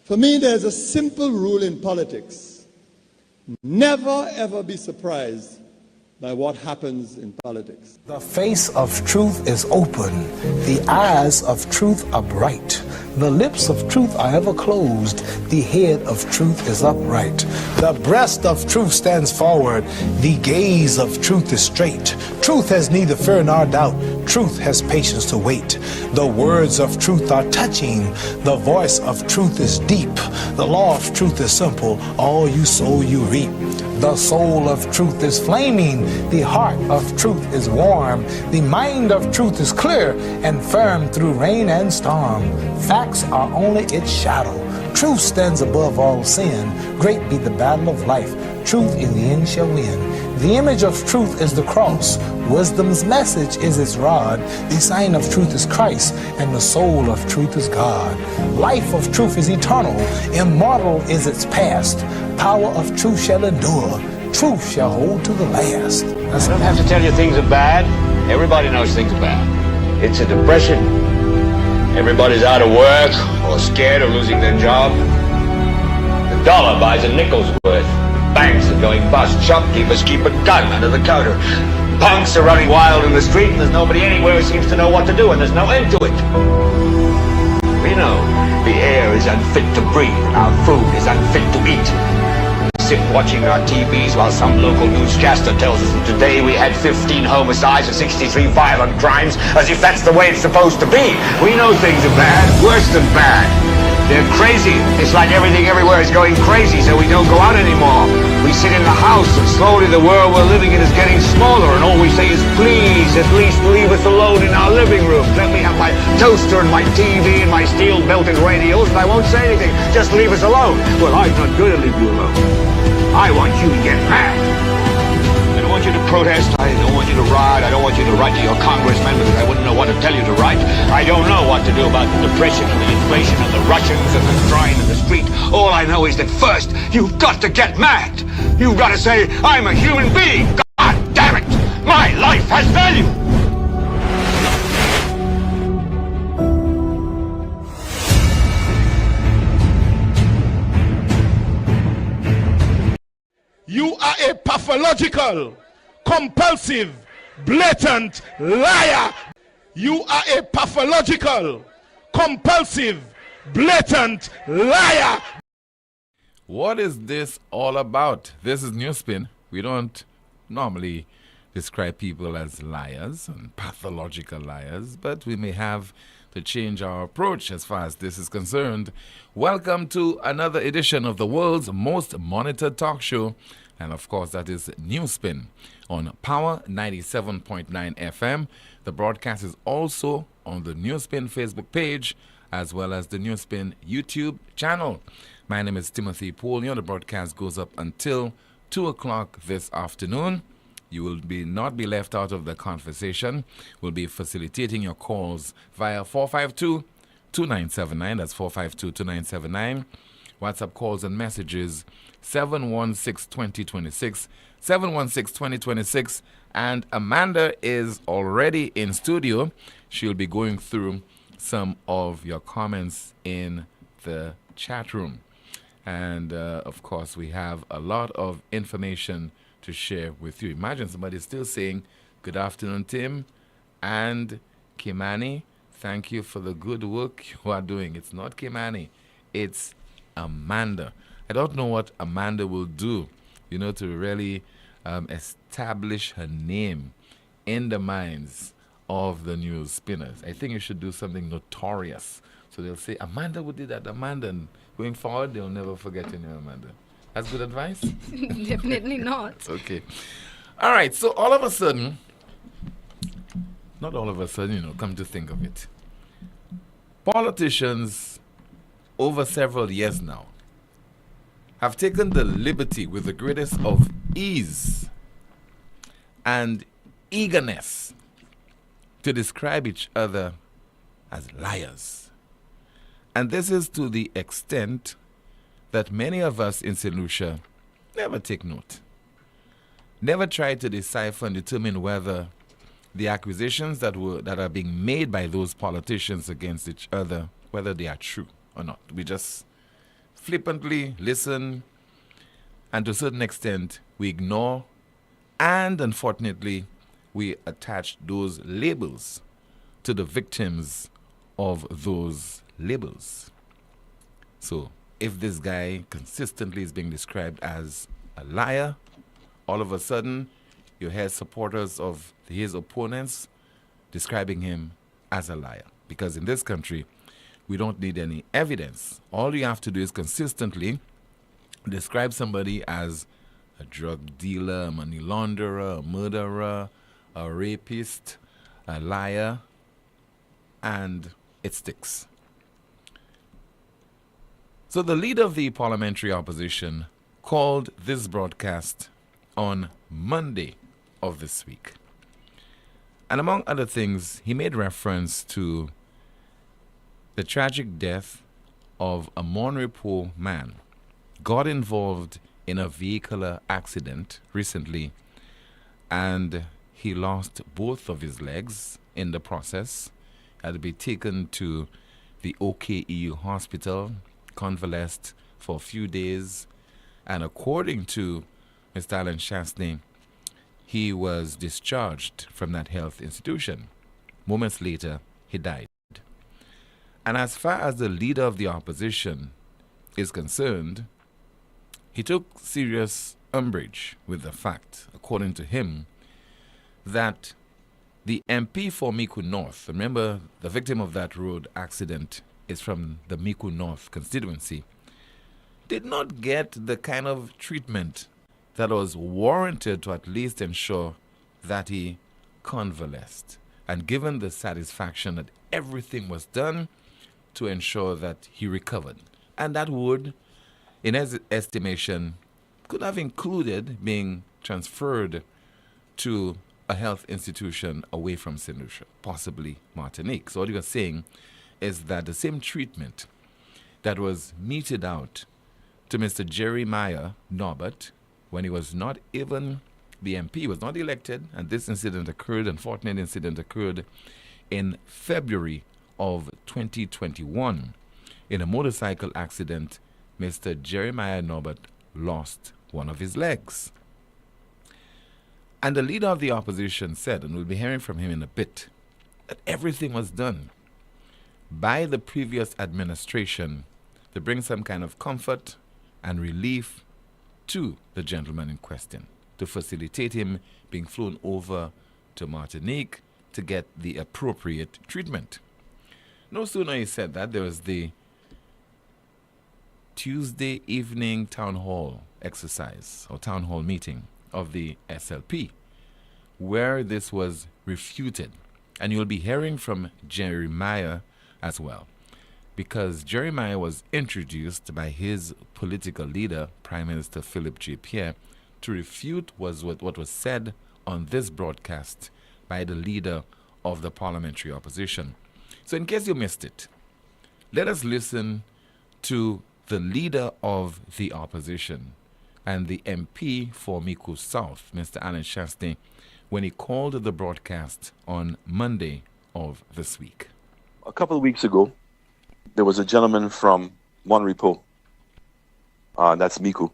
For me, there's a simple rule in politics. Never, ever be surprised by what happens in politics. The face of truth is open. The eyes of truth are bright. The lips of truth are ever closed. The head of truth is upright. The breast of truth stands forward. The gaze of truth is straight. Truth has neither fear nor doubt. Truth has patience to wait. The words of truth are touching. The voice of truth is deep. The law of truth is simple. All you sow, you reap. The soul of truth is flaming. The heart of truth is warm. The mind of truth is clear and firm through rain and storm. Facts are only its shadow. Truth stands above all sin. Great be the battle of life. Truth in the end shall win. The image of truth is the cross. Wisdom's message is its rod. The sign of truth is Christ, and the soul of truth is God. Life of truth is eternal. Immortal is its past. Power of truth shall endure. Truth shall hold to the last. I don't have to tell you things are bad. Everybody knows things are bad. It's a depression. Everybody's out of work or scared of losing their job. The dollar buys a nickel's worth. Banks are going bust. Shopkeepers keep a gun under the counter. Punks are running wild in the street, and there's nobody anywhere who seems to know what to do, and there's no end to it. We know the air is unfit to breathe, and our food is unfit to eat. We sit watching our TVs while some local newscaster tells us that today we had 15 homicides and 63 violent crimes, as if that's the way it's supposed to be. We know things are bad, worse than bad. They're crazy. It's like everything everywhere is going crazy, so we don't go out anymore. We sit in the house, and slowly the world we're living in is getting smaller, and all we say is, please, at least leave us alone in our living room. Let me have my toaster and my TV and my steel-belted radios, and I won't say anything. Just leave us alone. Well, I'm not going to leave you alone. I want you to get mad. I don't want you to protest. I don't want you to riot. I don't want you to write to your congressman because I wouldn't know what to tell you to write. I don't know what to do about the depression and the inflation and the Russians and the crying in the street. All I know is that first, you've got to get mad. You've got to say, I'm a human being. God damn it. My life has value. You are a pathological, compulsive, blatant liar. You are a pathological, compulsive, blatant liar. What is this all about? This is NewsSpin. We don't normally describe people as liars and pathological liars, but we may have to change our approach as far as this is concerned. Welcome to another edition of the world's most monitored talk show. And of course, that is NewsSpin on Power 97.9 FM. The broadcast is also on the NewsSpin Facebook page as well as the NewsSpin YouTube channel. My name is Timothy Poleon. The broadcast goes up until 2 o'clock this afternoon. You will not be left out of the conversation. We'll be facilitating your calls via 452-2979. That's 452-2979. WhatsApp calls and messages 716-2026, 716-2026. And Amanda is already in studio. She'll be going through some of your comments in the chat room. And, of course, we have a lot of information to share with you. Imagine somebody still saying, good afternoon, Tim and Kimani. Thank you for the good work you are doing. It's not Kimani. It's Amanda. I don't know what Amanda will do, to really establish her name in the minds of the news spinners. I think you should do something notorious. So they'll say, Amanda would do that, Amanda. And going forward, they'll never forget your name, Amanda. That's good advice? Definitely not. Okay. All right. So all of a sudden, not all of a sudden, come to think of it, politicians over several years now have taken the liberty with the greatest of ease and eagerness to describe each other as liars. And this is to the extent that many of us in St. Lucia never take note, never try to decipher and determine whether the accusations that are being made by those politicians against each other, whether they are true or not. We just flippantly listen, and to a certain extent, we ignore, and unfortunately, we attach those labels to the victims of those labels. So, if this guy consistently is being described as a liar, all of a sudden, you hear supporters of his opponents describing him as a liar. Because in this country, we don't need any evidence. All you have to do is consistently describe somebody as a drug dealer, a money launderer, a murderer, a rapist, a liar, and it sticks. So the leader of the parliamentary opposition called this broadcast on Monday of this week. And among other things, he made reference to the tragic death of a Monrepo man, got involved in a vehicular accident recently, and he lost both of his legs in the process, had to be taken to the OKEU hospital, convalesced for a few days, and according to Mr. Alan Chastanet, he was discharged from that health institution. Moments later, he died. And as far as the leader of the opposition is concerned, he took serious umbrage with the fact, according to him, that the MP for Miku North, remember the victim of that road accident is from the Miku North constituency, did not get the kind of treatment that was warranted to at least ensure that he convalesced. And given the satisfaction that everything was done to ensure that he recovered. And that would, in his estimation, could have included being transferred to a health institution away from St. Lucia, possibly Martinique. So what you are saying is that the same treatment that was meted out to Mr. Jeremiah Norbert when he was not even the MP, was not elected, and this incident occurred, unfortunate incident occurred in February of 2021. In a motorcycle accident, Mr. Jeremiah Norbert lost one of his legs. And the leader of the opposition said, and we'll be hearing from him in a bit, that everything was done by the previous administration to bring some kind of comfort and relief to the gentleman in question, to facilitate him being flown over to Martinique to get the appropriate treatment. No sooner he said that, there was the Tuesday evening town hall exercise or town hall meeting of the SLP, where this was refuted. And you'll be hearing from Jeremiah as well, because Jeremiah was introduced by his political leader, Prime Minister Philip J. Pierre, to refute what was said on this broadcast by the leader of the parliamentary opposition. So in case you missed it, let us listen to the leader of the opposition and the MP for Miku South, Mr. Alan Chastanet, when he called the broadcast on Monday of this week. A couple of weeks ago, there was a gentleman from Monrepo, that's Miku,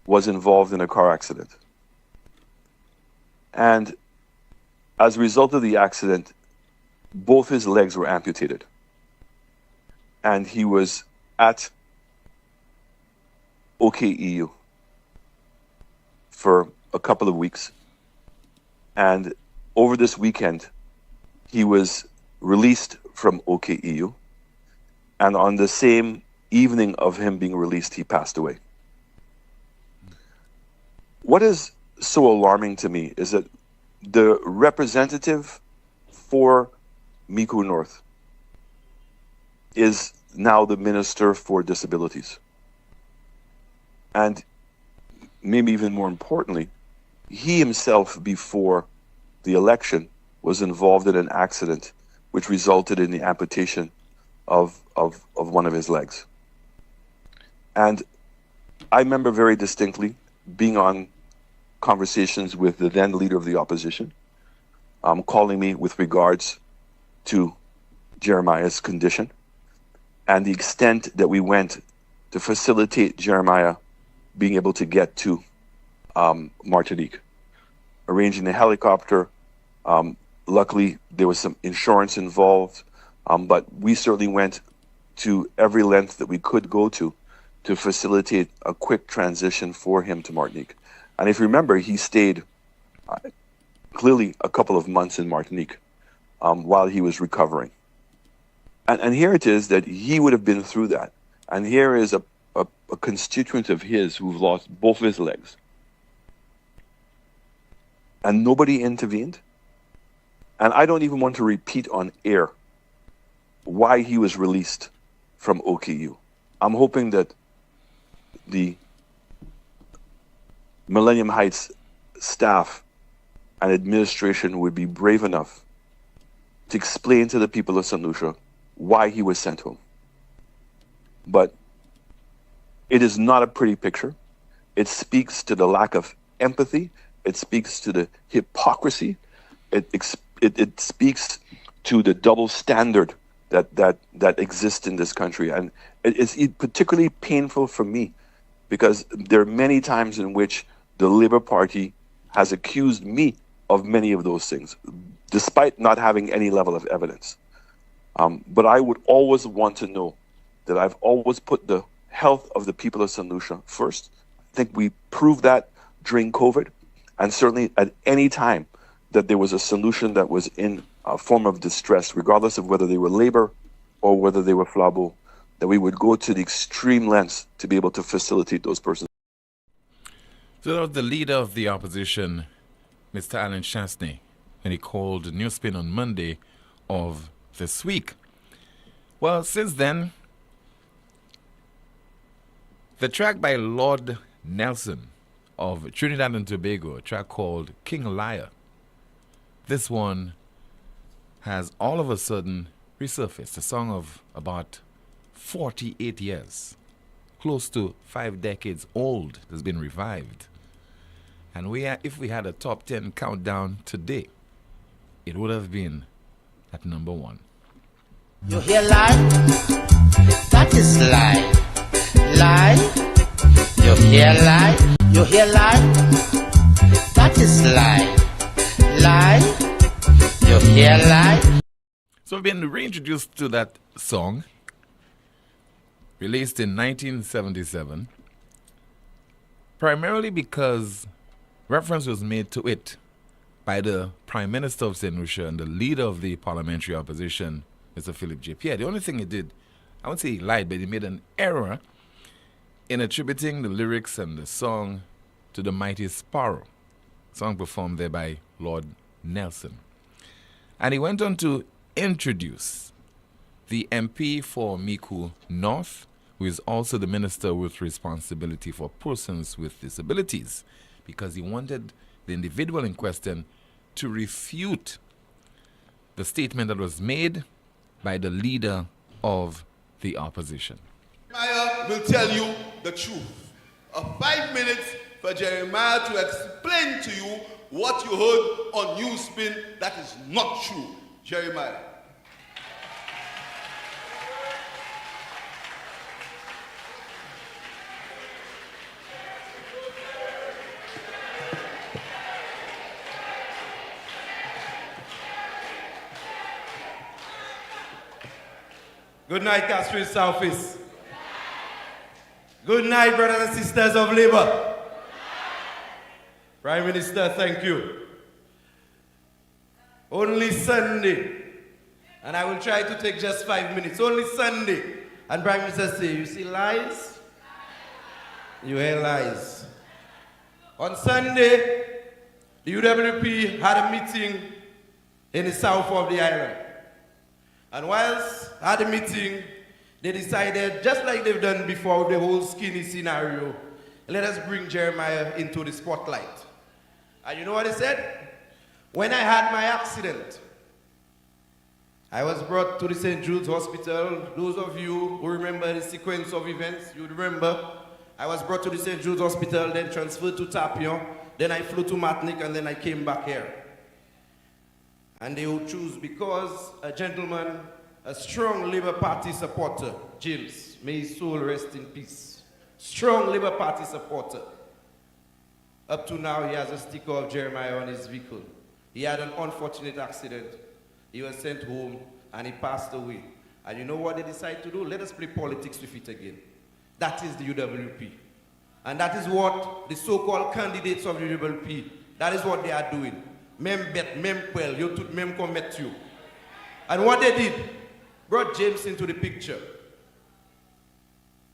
was involved in a car accident. And as a result of the accident, both his legs were amputated. And he was at OKEU for a couple of weeks. And over this weekend, he was released from OKEU. And on the same evening of him being released, he passed away. What is so alarming to me is that the representative for Miku North is now the Minister for Disabilities. And maybe even more importantly, he himself, before the election, was involved in an accident which resulted in the amputation of one of his legs. And I remember very distinctly being on conversations with the then leader of the opposition, calling me with regards to Jeremiah's condition and the extent that we went to facilitate Jeremiah being able to get to Martinique, arranging a helicopter. Luckily, there was some insurance involved, but we certainly went to every length that we could go to facilitate a quick transition for him to Martinique. And if you remember, he stayed clearly a couple of months in Martinique while he was recovering. And here it is that he would have been through that. And here is a constituent of his who've lost both of his legs. And nobody intervened. And I don't even want to repeat on air why he was released from OKU. I'm hoping that the Millennium Heights staff and administration would be brave enough to explain to the people of St. Lucia why he was sent home. But it is not a pretty picture. It speaks to the lack of empathy. It speaks to the hypocrisy. It speaks to the double standard that exists in this country. And it's particularly painful for me because there are many times in which the Labour Party has accused me of many of those things, despite not having any level of evidence. But I would always want to know that I've always put the health of the people of St. Lucia first. I think we proved that during COVID, and certainly at any time that there was a solution that was in a form of distress, regardless of whether they were Labour or whether they were Flabo, that we would go to the extreme lengths to be able to facilitate those persons. So that was the leader of the opposition, Mr. Alan Chastanet, when he called NewsSpin on Monday of this week. Well, since then, the track by Lord Nelson of Trinidad and Tobago, a track called King Liar, this one has all of a sudden resurfaced. A song of about 48 years, close to 5 decades old, has been revived. And if we had a top 10 countdown today, it would have been at number 1. You hear lie? That is lie. Lie. You hear lie? You hear lie? That is lie. Lie. You hear lie? So we've been reintroduced to that song, released in 1977, primarily because reference was made to it by the Prime Minister of St. Lucia and the leader of the parliamentary opposition, Mr. Philip J. Pierre. The only thing he did, I won't say he lied, but he made an error in attributing the lyrics and the song to the Mighty Sparrow, song performed there by Lord Nelson. And he went on to introduce the MP for Miku North, who is also the minister with responsibility for persons with disabilities, because he wanted the individual in question to refute the statement that was made by the leader of the opposition. Jeremiah will tell you the truth. 5 minutes for Jeremiah to explain to you what you heard on NewsSpin that is not true. Jeremiah. Good night, Castro Southeast. Good night, brothers and sisters of Labour. Prime Minister, thank you. Only Sunday, and I will try to take just 5 minutes. Only Sunday. And Prime Minister say, you see lies? You hear lies. On Sunday, the UWP had a meeting in the south of the island. And whilst at the meeting, they decided, just like they've done before with the whole skinny scenario, let us bring Jeremiah into the spotlight. And you know what they said? When I had my accident, I was brought to the St. Jude's Hospital. Those of you who remember the sequence of events, you remember, I was brought to the St. Jude's Hospital, then transferred to Tapion, then I flew to Martinique, and then I came back here. And they would choose because a gentleman, a strong Labour Party supporter, James, may his soul rest in peace. Strong Labour Party supporter. Up to now, he has a sticker of Jeremiah on his vehicle. He had an unfortunate accident. He was sent home and he passed away. And you know what they decided to do? Let us play politics with it again. That is the UWP. And that is what the so-called candidates of the UWP, that is what they are doing. Mem bet, mem quell, you took mem commit you. And what they did, brought James into the picture.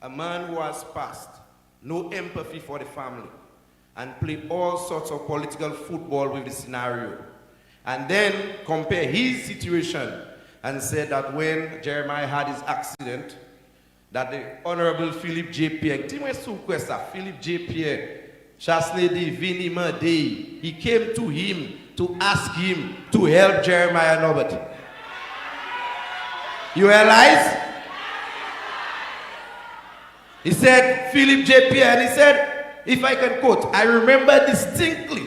A man who has passed, no empathy for the family, and played all sorts of political football with the scenario. And then compare his situation and said that when Jeremiah had his accident, that the Honorable Philip J. Pierre, Philip J. Pierre, Chastanet, Vinima Day, he came to him to ask him to help Jeremiah Norbert. You realize? He said, Philip J. Pierre, and he said, if I can quote, I remember distinctly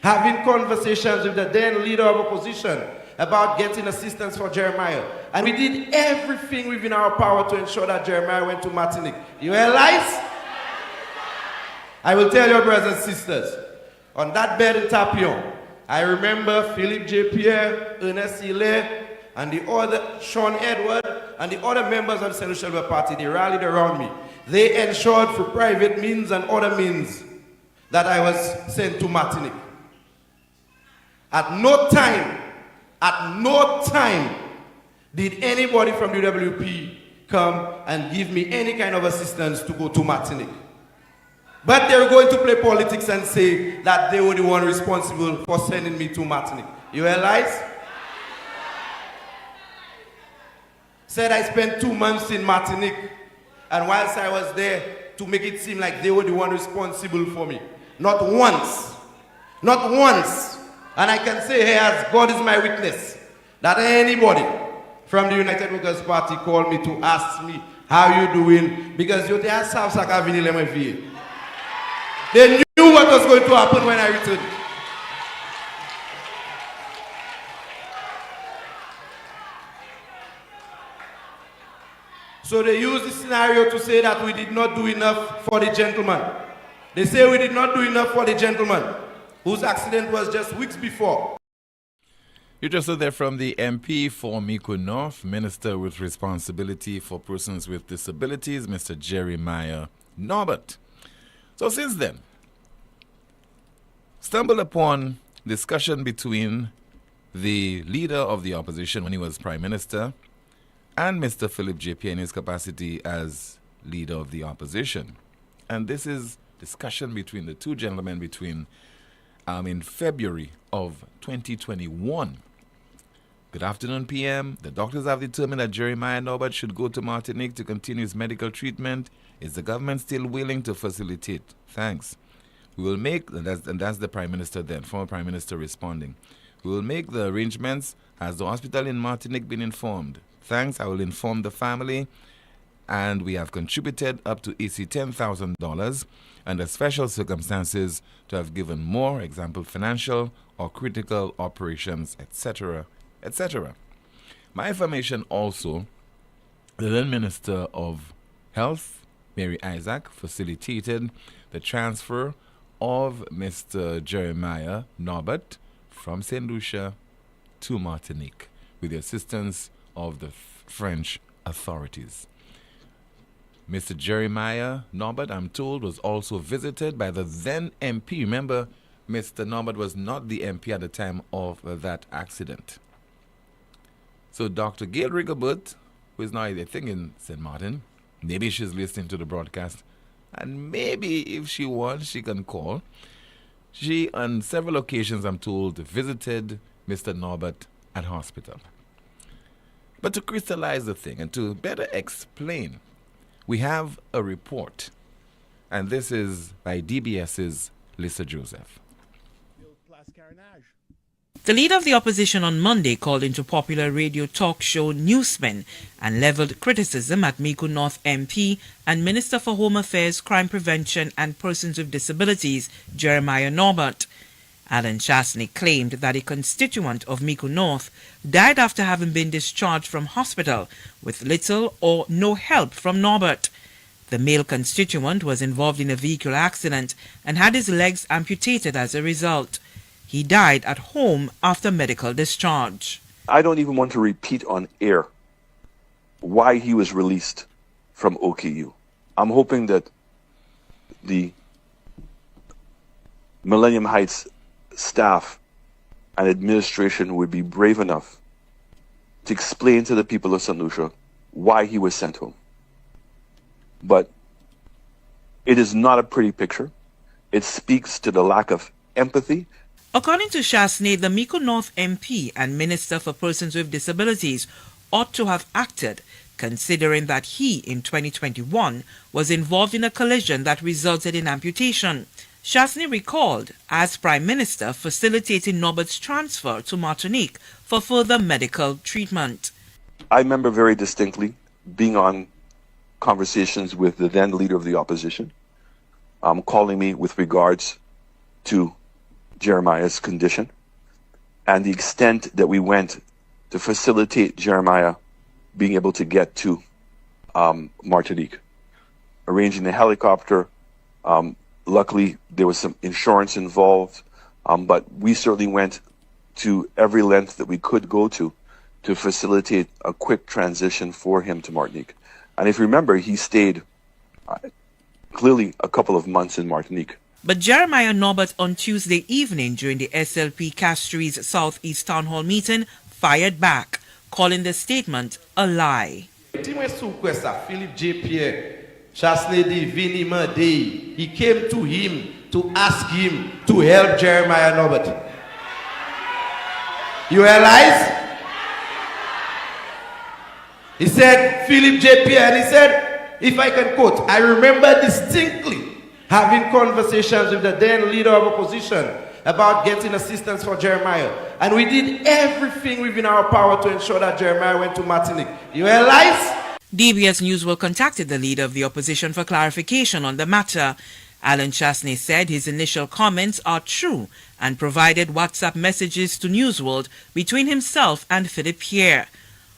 having conversations with the then leader of opposition about getting assistance for Jeremiah. And we did everything within our power to ensure that Jeremiah went to Martinique. You realize? I will tell your brothers and sisters, on that bed in Tapion, I remember Philip J. Pierre, Ernest Hilaire, and the other, Sean Edward, and the other members of the St. Lucia Labour Party. They rallied around me. They ensured through private means and other means that I was sent to Martinique. At no time did anybody from the WP come and give me any kind of assistance to go to Martinique. But they were going to play politics and say that they were the one responsible for sending me to Martinique. You realize? Said I spent 2 months in Martinique, and whilst I was there, to make it seem like they were the one responsible for me. Not once. Not once. And I can say here, as God is my witness, that anybody from the United Workers' Party called me to ask me, how you doing? Because they knew what was going to happen when I returned. So they use the scenario to say that we did not do enough for the gentleman. They say we did not do enough for the gentleman whose accident was just weeks before. You just heard there from the MP for Mico North, Minister with Responsibility for Persons with Disabilities, Mr. Jeremiah Norbert. So since then, stumbled upon discussion between the leader of the opposition when he was Prime Minister and Mr. Philip J. Pierre in his capacity as leader of the opposition. And this is discussion between the two gentlemen in February of 2021. Good afternoon, PM. The doctors have determined that Jeremiah Norbert should go to Martinique to continue his medical treatment. Is the government still willing to facilitate? Thanks. We will make, and that's the Prime Minister then, former Prime Minister responding. We will make the arrangements. Has the hospital in Martinique been informed? Thanks. I will inform the family. And we have contributed up to $10,000 under special circumstances to have given more, example, financial or critical operations, etc., etc. My information also, the then Minister of Health, Mary Isaac, facilitated the transfer of Mr. Jeremiah Norbert from St. Lucia to Martinique with the assistance of the French authorities. Mr. Jeremiah Norbert, I'm told, was also visited by the then MP. Remember, Mr. Norbert was not the MP at the time of that accident. So Dr. Gail Rigobert, who is now, I think, in St. Martin, maybe she's listening to the broadcast, and maybe if she wants, she can call. She, on several occasions, I'm told, visited Mr. Norbert at hospital. But to crystallize the thing and to better explain, we have a report, and this is by DBS's Lisa Joseph. The leader of the opposition on Monday called into popular radio talk show NewsSpin and leveled criticism at Mico North MP and Minister for Home Affairs, Crime Prevention and Persons with Disabilities, Jeremiah Norbert. Alan Chastanet claimed that a constituent of Mico North died after having been discharged from hospital with little or no help from Norbert. The male constituent was involved in a vehicle accident and had his legs amputated as a result. He died at home after medical discharge. I don't even want to repeat on air why he was released from OKU. I'm hoping that the Millennium Heights staff and administration would be brave enough to explain to the people of St. Lucia why he was sent home. But it is not a pretty picture. It speaks to the lack of empathy. According to Chastanet, the Mico North MP and Minister for Persons with Disabilities ought to have acted, considering that he, in 2021, was involved in a collision that resulted in amputation. Chastanet recalled, as Prime Minister, facilitating Norbert's transfer to Martinique for further medical treatment. I remember very distinctly being on conversations with the then leader of the opposition, calling me with regards to Jeremiah's condition and the extent that we went to facilitate Jeremiah being able to get to Martinique, arranging a helicopter. Luckily, there was some insurance involved, but we certainly went to every length that we could go to facilitate a quick transition for him to Martinique. And if you remember, he stayed clearly a couple of months in Martinique. But Jeremiah Norbert on Tuesday evening during the SLP Castries Southeast Town Hall meeting fired back, calling the statement a lie. Philip J. Pierre, Chastanet he came to him to ask him to help Jeremiah Norbert. You realize? He said, Philip J. Pierre, and he said, if I can quote, I remember distinctly having conversations with the then leader of opposition about getting assistance for Jeremiah. And we did everything within our power to ensure that Jeremiah went to Martinique. You realize? DBS News will contacted the leader of the opposition for clarification on the matter. Alan Chastanet said his initial comments are true and provided WhatsApp messages to Newsworld between himself and Philip Pierre.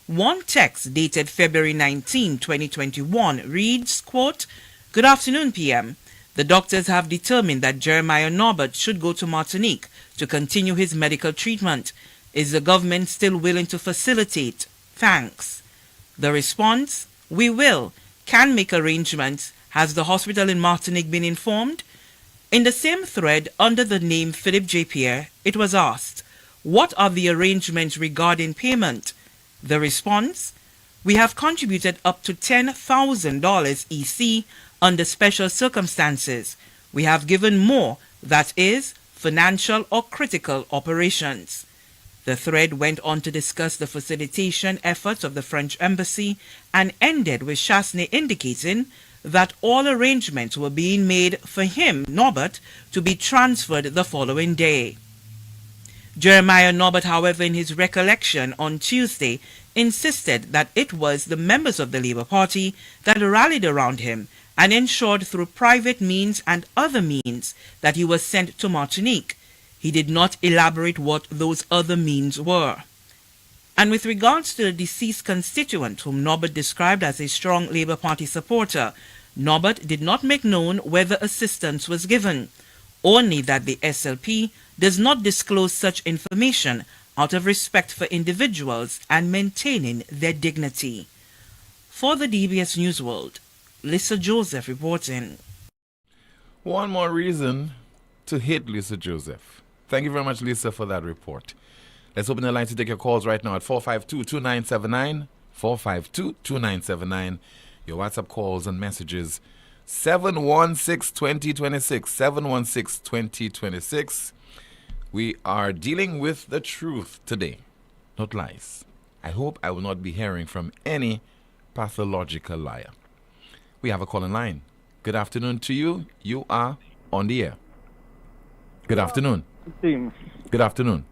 One text dated February 19, 2021 reads, quote, "Good afternoon, PM. The doctors have determined that Jeremiah Norbert should go to Martinique to continue his medical treatment. Is the government still willing to facilitate? Thanks." The response, "We will. Can make arrangements. Has the hospital in Martinique been informed?" In the same thread under the name Philip J. Pierre, it was asked, "What are the arrangements regarding payment?" The response, "We have contributed up to $10,000 EC under special circumstances. We have given more, that is, financial or critical operations." The thread went on to discuss the facilitation efforts of the French embassy and ended with Chastanet indicating that all arrangements were being made for him, Norbert, to be transferred the following day. Jeremiah Norbert, however, in his recollection on Tuesday, insisted that it was the members of the Labour Party that rallied around him and ensured through private means and other means that he was sent to Martinique. He did not elaborate what those other means were. And with regards to the deceased constituent whom Norbert described as a strong Labour Party supporter, Norbert did not make known whether assistance was given, only that the SLP does not disclose such information out of respect for individuals and maintaining their dignity. For the DBS Newsworld, Lisa Joseph reporting. One more reason to hate Lisa Joseph. Thank you very much, Lisa, for that report. Let's open the line to take your calls right now at 452-2979, 452-2979. Your WhatsApp calls and messages, 716-2026, 716-2026. We are dealing with the truth today, not lies. I hope I will not be hearing from any pathological liar. We have a call in line. Good afternoon to you. You are on the air. Good afternoon. Team. Good afternoon.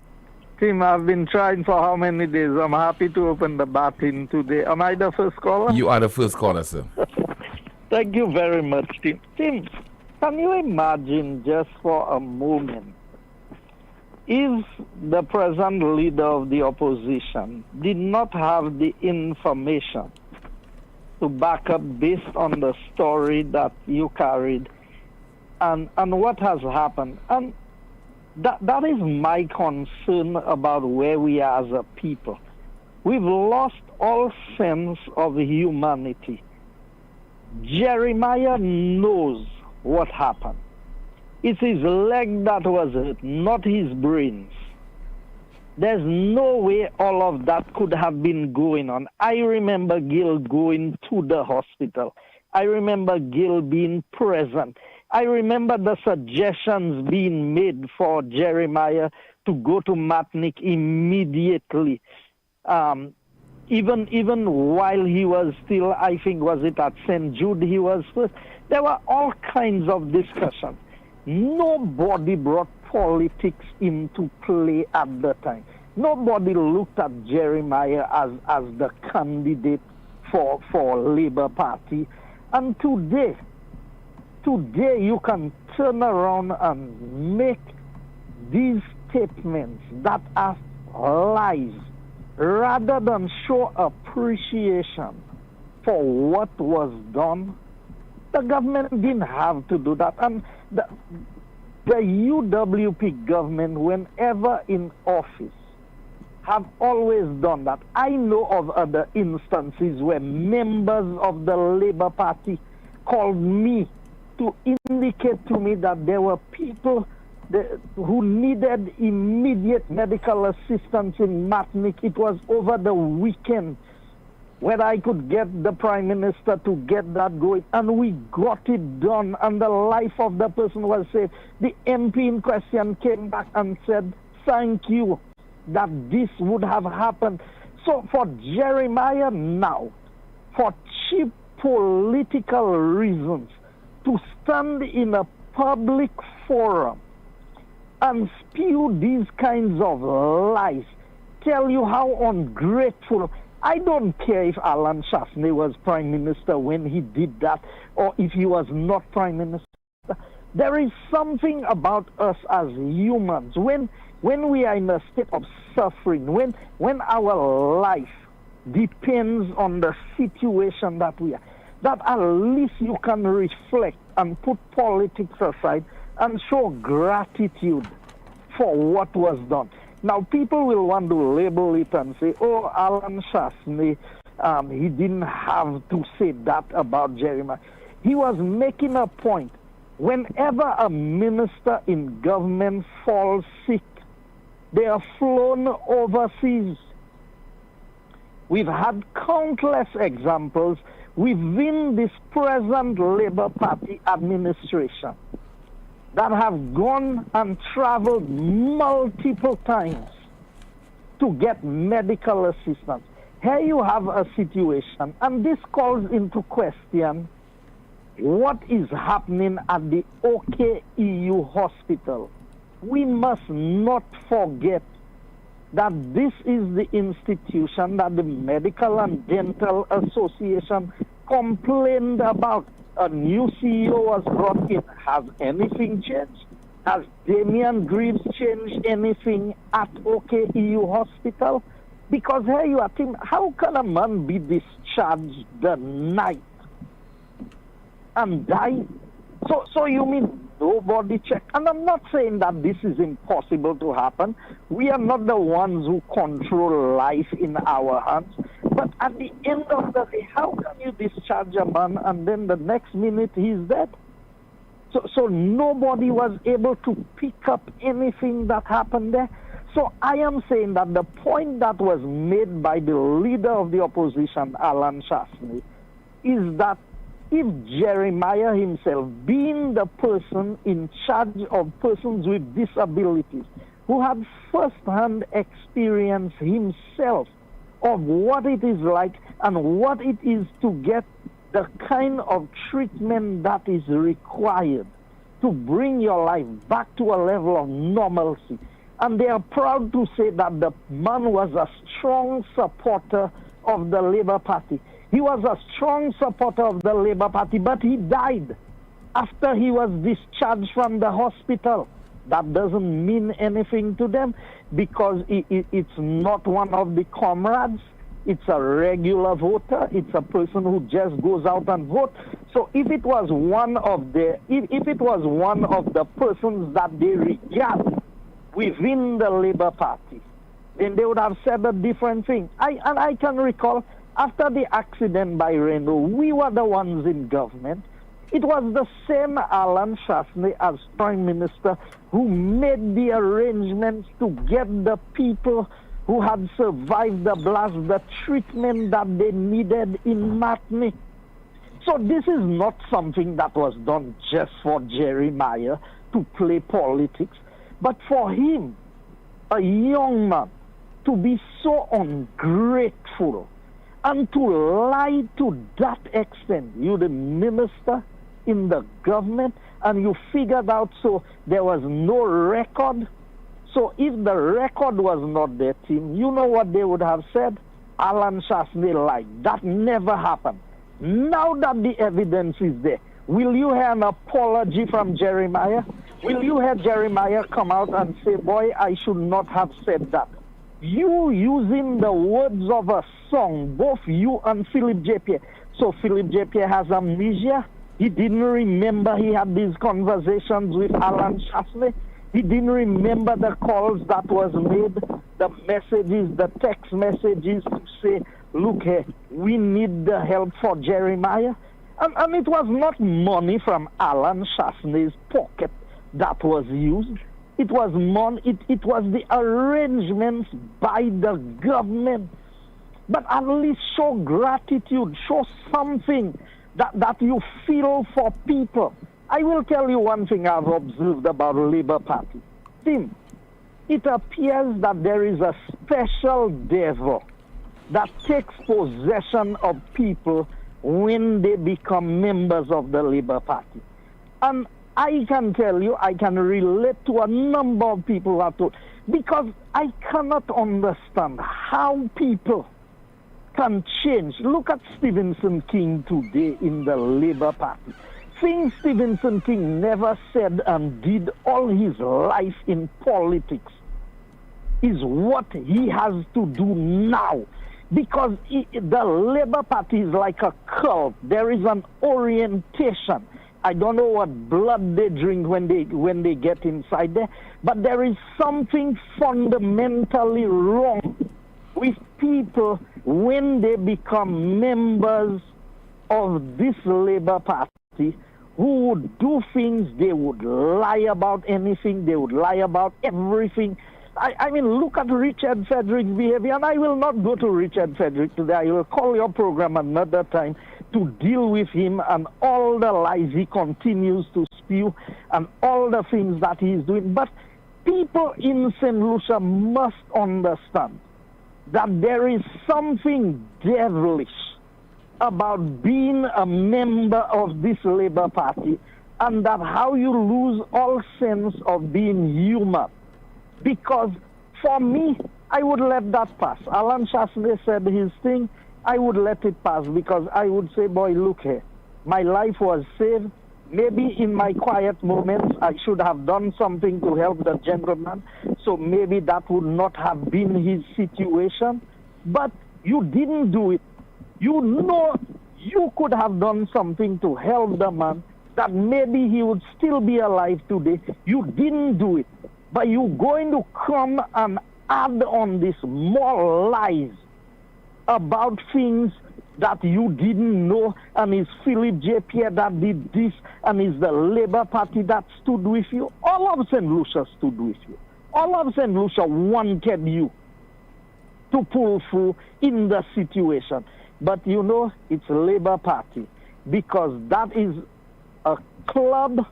Team, I've been trying for how many days? I'm happy to open the bat-in today. Am I the first caller? You are the first caller, sir. Thank you very much, Tim. Tim, can you imagine just for a moment if the present leader of the opposition did not have the information to back up based on the story that you carried and what has happened, and that is my concern about where we are as a people. We've lost all sense of humanity. Jeremiah knows what happened. It's his leg that was hurt, not his brains. There's no way all of that could have been going on. I remember Gil going to the hospital. I remember Gil being present. I remember the suggestions being made for Jeremiah to go to Matnik immediately. Even while he was still, I think, was it at St. Jude he was first? There were all kinds of discussions. Nobody brought politics into play at the time. Nobody looked at Jeremiah as the candidate for Labour Party. And today you can turn around and make these statements that are lies rather than show appreciation for what was done. The government didn't have to do that. And the UWP government, whenever in office, have always done that. I know of other instances where members of the Labour Party called me to indicate to me that there were people who needed immediate medical assistance in Matnik. It was over the weekend where I could get the Prime Minister to get that going, and we got it done, and the life of the person was saved. The MP in question came back and said, thank you, that this would have happened. So for Jeremiah now, for cheap political reasons, to stand in a public forum and spew these kinds of lies, tell you how ungrateful. I don't care if Alan Chastanet was Prime Minister when he did that, or if he was not Prime Minister. There is something about us as humans, when we are in a state of suffering, when our life depends on the situation that we are, that at least you can reflect and put politics aside and show gratitude for what was done. Now, people will want to label it and say, oh, Alan Chastanet, he didn't have to say that about Jeremiah. He was making a point. Whenever a minister in government falls sick, they are flown overseas. We've had countless examples within this present Labour Party administration that have gone and traveled multiple times to get medical assistance. Here you have a situation, and this calls into question what is happening at the OKEU hospital. We must not forget that this is the institution that the Medical and Dental Association complained about. A new CEO was brought in. Has anything changed? Has Damian Greaves changed anything at OKEU hospital? Because here you are thinking, how can a man be discharged the night and die? So you mean nobody checked? And I'm not saying that this is impossible to happen. We are not the ones who control life in our hands. But at the end of the day, how can you discharge a man and then the next minute he's dead? So nobody was able to pick up anything that happened there. So I am saying that the point that was made by the leader of the opposition, Alan Chastanet, is that if Jeremiah himself, being the person in charge of persons with disabilities, who had first-hand experience himself of what it is like and what it is to get the kind of treatment that is required to bring your life back to a level of normalcy. And they are proud to say that the man was a strong supporter of the Labour Party. He was a strong supporter of the Labour Party, but he died after he was discharged from the hospital. that doesn't mean anything to them because it's not one of the comrades. It's a regular voter. It's a person who just goes out and votes. So if it was one of the persons that they regard within the Labour Party, then they would have said a different thing. I can recall after the accident by Renault, we were the ones in government. It was the same Alan Chastanet as Prime Minister who made the arrangements to get the people who had survived the blast the treatment that they needed in Matney. So this is not something that was done just for Jeremiah to play politics, but for him, a young man, to be so ungrateful and to lie to that extent. You're the minister in the government and you figured out so there was no record. So if the record was not there, team, you know what they would have said? Alan Chastanet lied. That never happened. Now that the evidence is there, will you hear an apology from Jeremiah? Will you hear Jeremiah come out and say, boy, I should not have said that? You using the words of a song, both you and Philip J. Pierre. So Philip J. Pierre has amnesia. He didn't remember he had these conversations with Alan Chastanet. He didn't remember the calls that was made, the messages, the text messages to say, look here, we need the help for Jeremiah. And it was not money from Alan Chastanet's pocket that was used. It was it was the arrangements by the government. But at least show gratitude, show something that you feel for people. I will tell you one thing I've observed about the Labour Party. Tim, it appears that there is a special devil that takes possession of people when they become members of the Labour Party. And I can tell you, I can relate to a number of people who have told, because I cannot understand how people can change. Look at Stevenson King today in the Labour Party. Things Stevenson King never said and did all his life in politics is what he has to do now. Because the Labour Party is like a cult. There is an orientation. I don't know what blood they drink when they get inside there, but there is something fundamentally wrong with people when they become members of this Labour Party, who would do things, they would lie about anything, they would lie about everything. I mean, look at Richard Frederick's behavior, and I will not go to Richard Frederick today. I will call your program another time to deal with him and all the lies he continues to spew and all the things that he is doing. But people in St. Lucia must understand that there is something devilish about being a member of this Labour Party, and that how you lose all sense of being human. Because for me, I would let that pass. Alan Chastanet said his thing, I would let it pass because I would say, boy, look here, my life was saved. Maybe in my quiet moments, I should have done something to help the gentleman. So maybe that would not have been his situation. But you didn't do it. You know you could have done something to help the man, that maybe he would still be alive today. You didn't do it. But you're going to come and add on this more lies about things that you didn't know, and it's Philip J. Pierre that did this, and it's the Labour Party that stood with you. All of St. Lucia stood with you. All of St. Lucia wanted you to pull through in the situation. But you know, it's Labour Party, because that is a club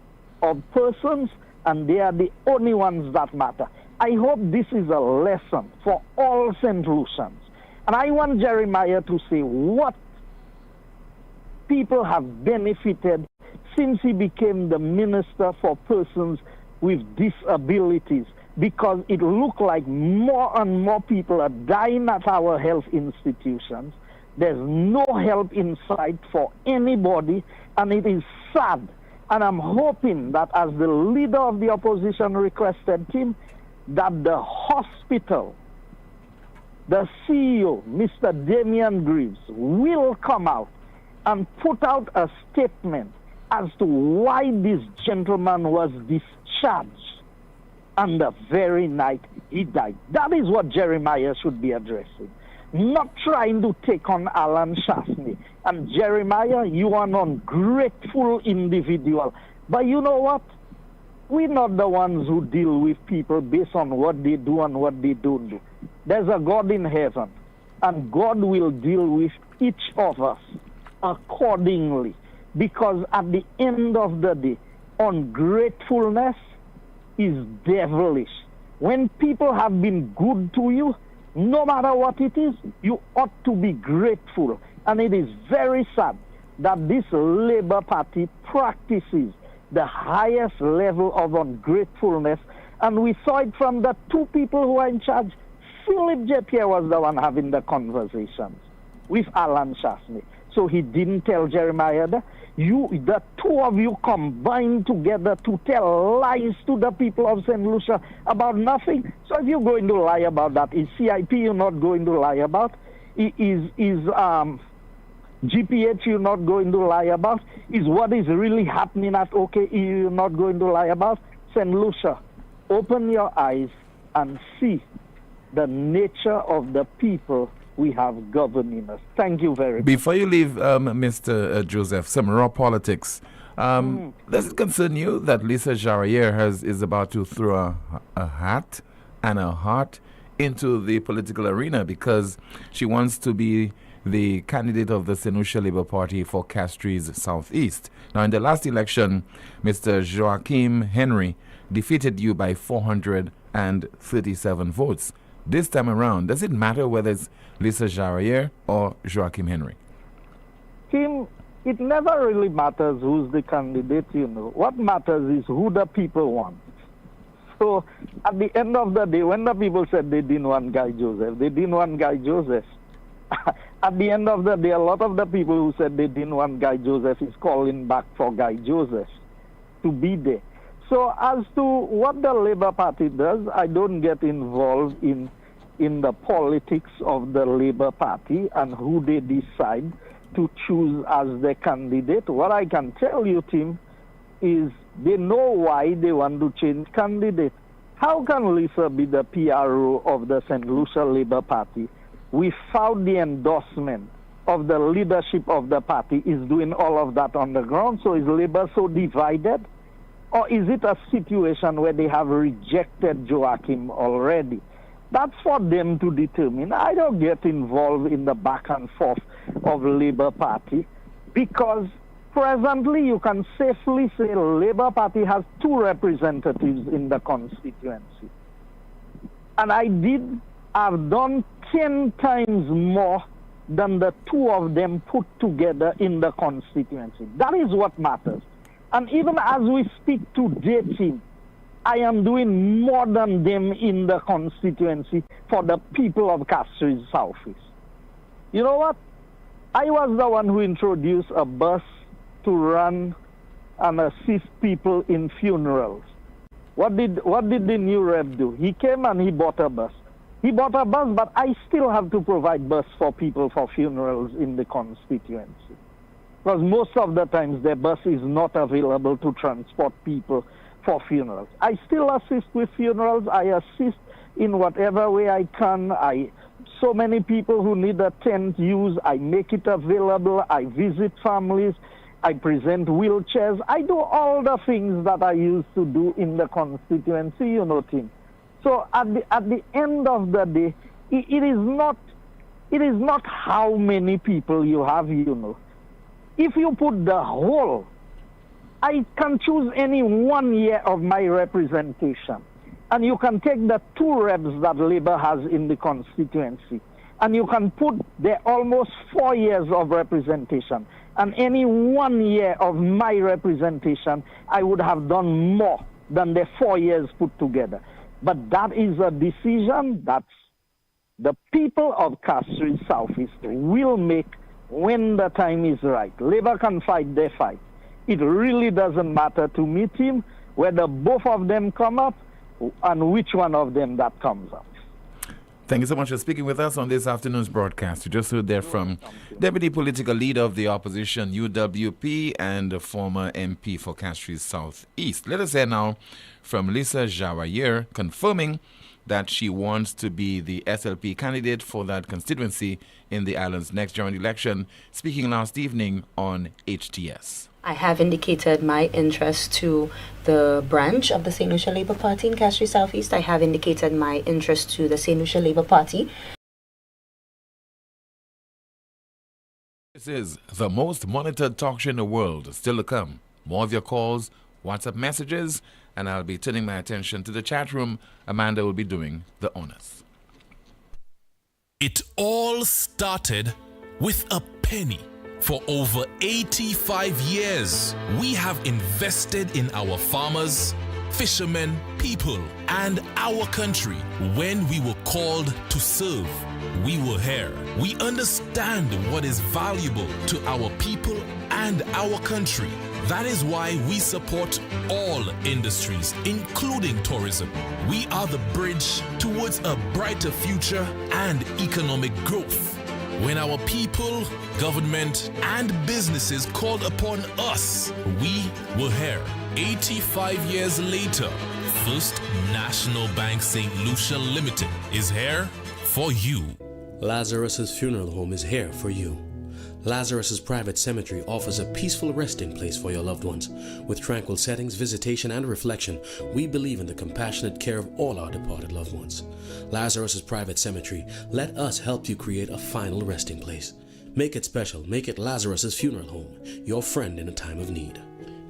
of persons, and they are the only ones that matter. I hope this is a lesson for all St. Lucians. And I want Jeremiah to say what people have benefited since he became the Minister for Persons with Disabilities, because it looked like more and more people are dying at our health institutions. There's no help in sight for anybody, and it is sad And I'm hoping that as the leader of the opposition requested him, that the hospital, the CEO, Mr. Damian Greaves, will come out and put out a statement as to why this gentleman was discharged on the very night he died. That is what Jeremiah should be addressing, not trying to take on Alan Chastanet. And Jeremiah, you are an ungrateful individual. But you know what? We're not the ones who deal with people based on what they do and what they don't do. There's a God in heaven, and God will deal with each of us accordingly. Because at the end of the day, ungratefulness is devilish. When people have been good to you, no matter what it is, you ought to be grateful. And it is very sad that this Labour Party practices the highest level of ungratefulness. And we saw it from the two people who are in charge. Philip J. Pierre was the one having the conversations with Alan Chastanet. So he didn't tell Jeremiah that. The two of you combined together to tell lies to the people of St. Lucia about nothing. So if you're going to lie about that, is CIP you're not going to lie about? Is GPH you're not going to lie about? Is what is really happening at OKE you're not going to lie about? St. Lucia, open your eyes and see the nature of the people we have governing us. Thank you very much. Before you leave, Mr. Joseph, some raw politics. Does it concern you that Lisa Jarrier is about to throw a hat and a heart into the political arena because she wants to be the candidate of the St. Lucia Labour Party for Castries Southeast? Now, in the last election, Mr. Joachim Henry defeated you by 437 votes. This time around, does it matter whether it's Lisa Jarrier or Joachim Henry? Tim, it never really matters who's the candidate, you know. What matters is who the people want. So at the end of the day, when the people said they didn't want Guy Joseph, they didn't want Guy Joseph. At the end of the day, a lot of the people who said they didn't want Guy Joseph is calling back for Guy Joseph to be there. So as to what the Labour Party does, I don't get involved in the politics of the Labour Party and who they decide to choose as their candidate. What I can tell you, Tim, is they know why they want to change candidate. How can Lisa be the PRO of the St. Lucia Labour Party without the endorsement of the leadership of the party is doing all of that on the ground? So is Labour so divided? Or is it a situation where they have rejected Joachim already? That's for them to determine. I don't get involved in the back and forth of Labour Party because presently you can safely say Labour Party has 2 representatives in the constituency. And I've done 10 times more than the 2 of them put together in the constituency. That is what matters. And even as we speak today, Tim, I am doing more than them in the constituency for the people of Castries Southeast. You know what? I was the one who introduced a bus to run and assist people in funerals. What did the new rep do? He came and he bought a bus. He bought a bus, but I still have to provide bus for people for funerals in the constituency. Because most of the times their bus is not available to transport people for funerals. I still assist with funerals. I assist in whatever way I can. So many people who need a tent used, I make it available. I visit families. I present wheelchairs. I do all the things that I used to do in the constituency, you know, Tim. So at the end of the day, it is not how many people you have, you know. If you put the whole, I can choose any 1 year of my representation. And you can take the 2 reps that Labour has in the constituency. And you can put there almost 4 years of representation. And any 1 year of my representation, I would have done more than the 4 years put together. But that is a decision that the people of Castries Southeast will make when the time is right. Labour can fight their fight. It really doesn't matter to me, team, whether both of them come up and which one of them that comes up. Thank you so much for speaking with us on this afternoon's broadcast. You just heard there from Deputy Political Leader of the Opposition, UWP, and a former MP for Castries South East. Let us hear now from Lisa Jawayer, confirming that she wants to be the SLP candidate for that constituency in the island's next general election, speaking last evening on HTS. I have indicated my interest to the branch of the St. Lucia Labour Party in Castries South East. I have indicated my interest to the St. Lucia Labour Party. This is the most monitored talk show in the world. Still to come. More of your calls, WhatsApp messages, and I'll be turning my attention to the chat room. Amanda will be doing the honors. It all started with a penny. For over 85 years, we have invested in our farmers, fishermen, people, and our country. When we were called to serve, we were here. We understand what is valuable to our people and our country. That is why we support all industries, including tourism. We are the bridge towards a brighter future and economic growth. When our people, government, and businesses called upon us, we were here. 85 years later, First National Bank St. Lucia Limited is here for you. Lazarus's Funeral Home is here for you. Lazarus's Private Cemetery offers a peaceful resting place for your loved ones. With tranquil settings, visitation, and reflection, we believe in the compassionate care of all our departed loved ones. Lazarus's Private Cemetery, let us help you create a final resting place. Make it special. Make it Lazarus's Funeral Home, your friend in a time of need.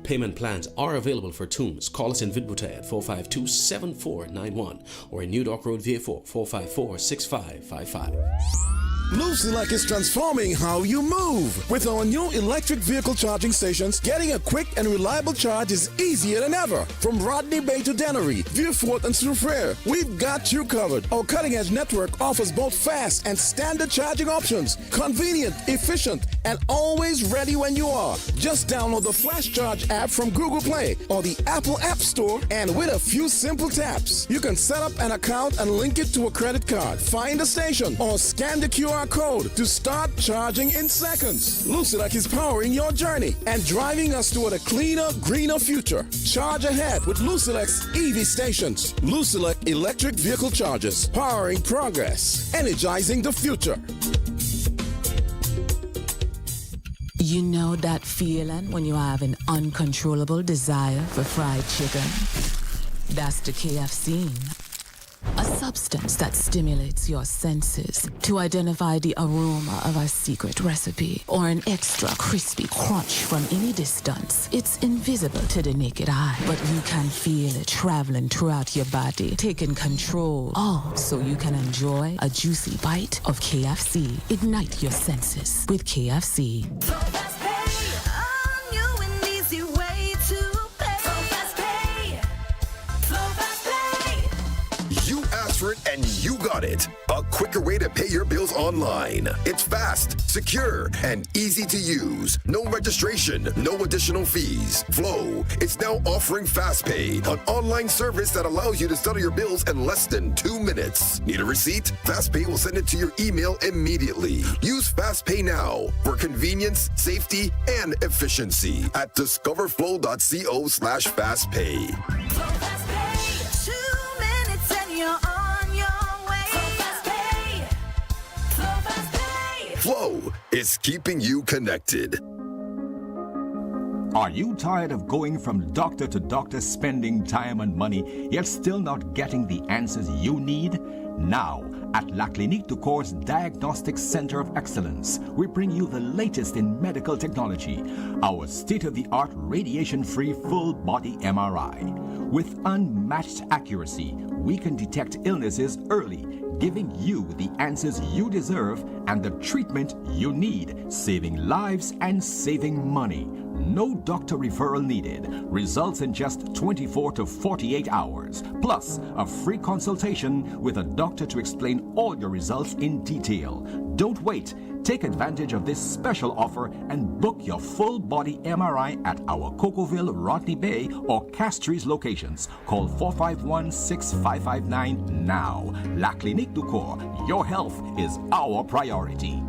Payment plans are available for tombs. Call us in Vidbuta at 452-7491 or in New Dock Road, VA4, 454-6555. NewsSpin is transforming how you move. With our new electric vehicle charging stations, getting a quick and reliable charge is easier than ever. From Rodney Bay to Dennery, Vieux-Fort and Soufriere, we've got you covered. Our cutting-edge network offers both fast and standard charging options. Convenient, efficient, and always ready when you are. Just download the Flash Charge app from Google Play or the Apple App Store, and with a few simple taps, you can set up an account and link it to a credit card. Find a station or scan the QR code to start charging in seconds. Lucilac is powering your journey and driving us toward a cleaner, greener future. Charge ahead with Lucilac's EV stations. Lucilac electric vehicle chargers, powering progress, energizing the future. You know that feeling when you have an uncontrollable desire for fried chicken? That's the KFC. A substance that stimulates your senses to identify the aroma of a secret recipe or an extra crispy crunch from any distance. It's invisible to the naked eye, but you can feel it traveling throughout your body, taking control. All so you can enjoy a juicy bite of KFC. Ignite your senses with KFC. For it and you got it. A quicker way to pay your bills online. It's fast, secure, and easy to use. No registration, no additional fees. Flow is now offering FastPay, an online service that allows you to settle your bills in less than 2 minutes. Need a receipt? FastPay will send it to your email immediately. Use FastPay now for convenience, safety, and efficiency at discoverflow.co/fastpay. Flow is keeping you connected. Are you tired of going from doctor to doctor, spending time and money, yet still not getting the answers you need? Now, at La Clinique du Corps Diagnostic Center of Excellence, we bring you the latest in medical technology, our state-of-the-art radiation-free full-body MRI. With unmatched accuracy, we can detect illnesses early, giving you the answers you deserve and the treatment you need, saving lives and saving money. No doctor referral needed. Results in just 24 to 48 hours. Plus, a free consultation with a doctor to explain all your results in detail. Don't wait. Take advantage of this special offer and book your full body MRI at our Cocoville, Rodney Bay, or Castries locations. Call 451-6559 now. La Clinique du Corps. Your health is our priority.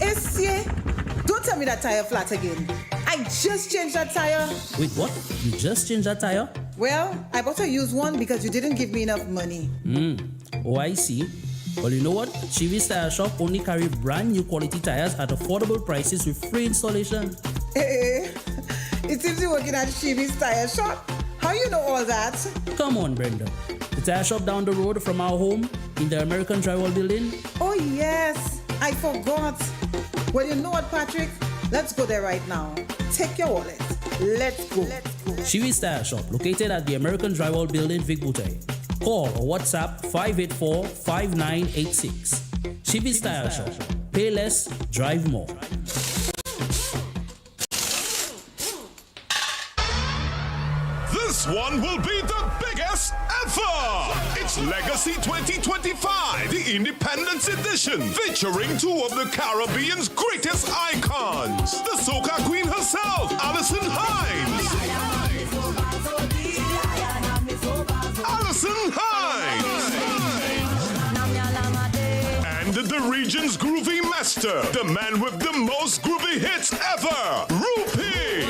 Essie, don't tell me that tire flat again. I just changed that tire. Wait, what? You just changed that tire? Well, I bought a used one because you didn't give me enough money. Oh, I see. Well, you know what? Chivi's Tire Shop only carry brand new quality tires at affordable prices with free installation. Hey, it seems you're working at Chivi's Tire Shop. How you know all that? Come on, Brenda. The tire shop down the road from our home in the American Drywall Building. Oh, yes. I forgot. Well, you know what, Patrick? Let's go there right now. Take your wallet. Let's go. Chivi's Tire Shop, located at the American Drywall Building, Vic Boutte. Call or WhatsApp 584-5986. Chivi's Tire Shop. Pay less, drive more. This one will be the biggest ever! It's Legacy 2025, the Independence Edition, featuring two of the Caribbean's greatest icons, the soca queen herself, Alison Hines. Alison Hines! And the region's groovy master, the man with the most groovy hits ever, Rupee!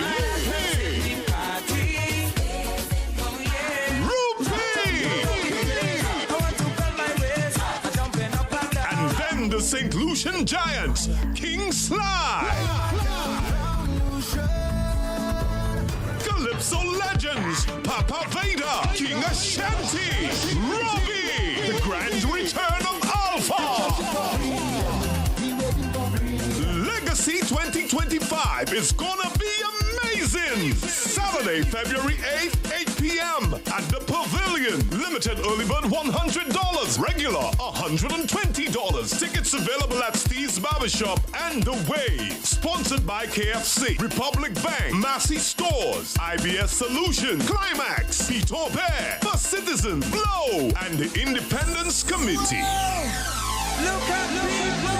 The St. Lucian Giants, King Sly. Calypso Legends, Papa Vader, King Ashanti, Robbie, the grand return of Alpha. Legacy 2025 is gonna be amazing. Saturday, February 8th, 8 p.m. at the Pavilion. Limited early bird $100, regular $120. Tickets available at Steve's Barbershop and The Wave. Sponsored by KFC, Republic Bank, Massey Stores, IBS Solutions, Climax, Peter Bear, First Citizen, Blow, and the Independence Committee. Look at people!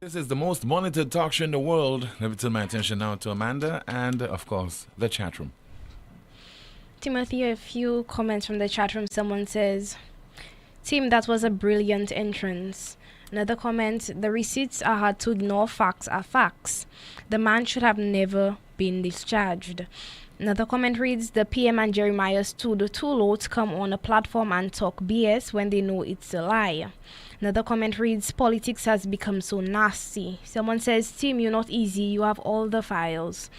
This is the most monitored talk show in the world. Let me turn my attention now to Amanda and, of course, the chat room. Timothy, a few comments from the chat room. Someone says, Team, that was a brilliant entrance. Another comment, the receipts are hard to ignore, facts are facts. The man should have never been discharged. Another comment reads, the PM and Jeremiah stood too low to come on a platform and talk BS when they know it's a lie. Another comment reads, politics has become so nasty. Someone says, Team, you're not easy, you have all the files.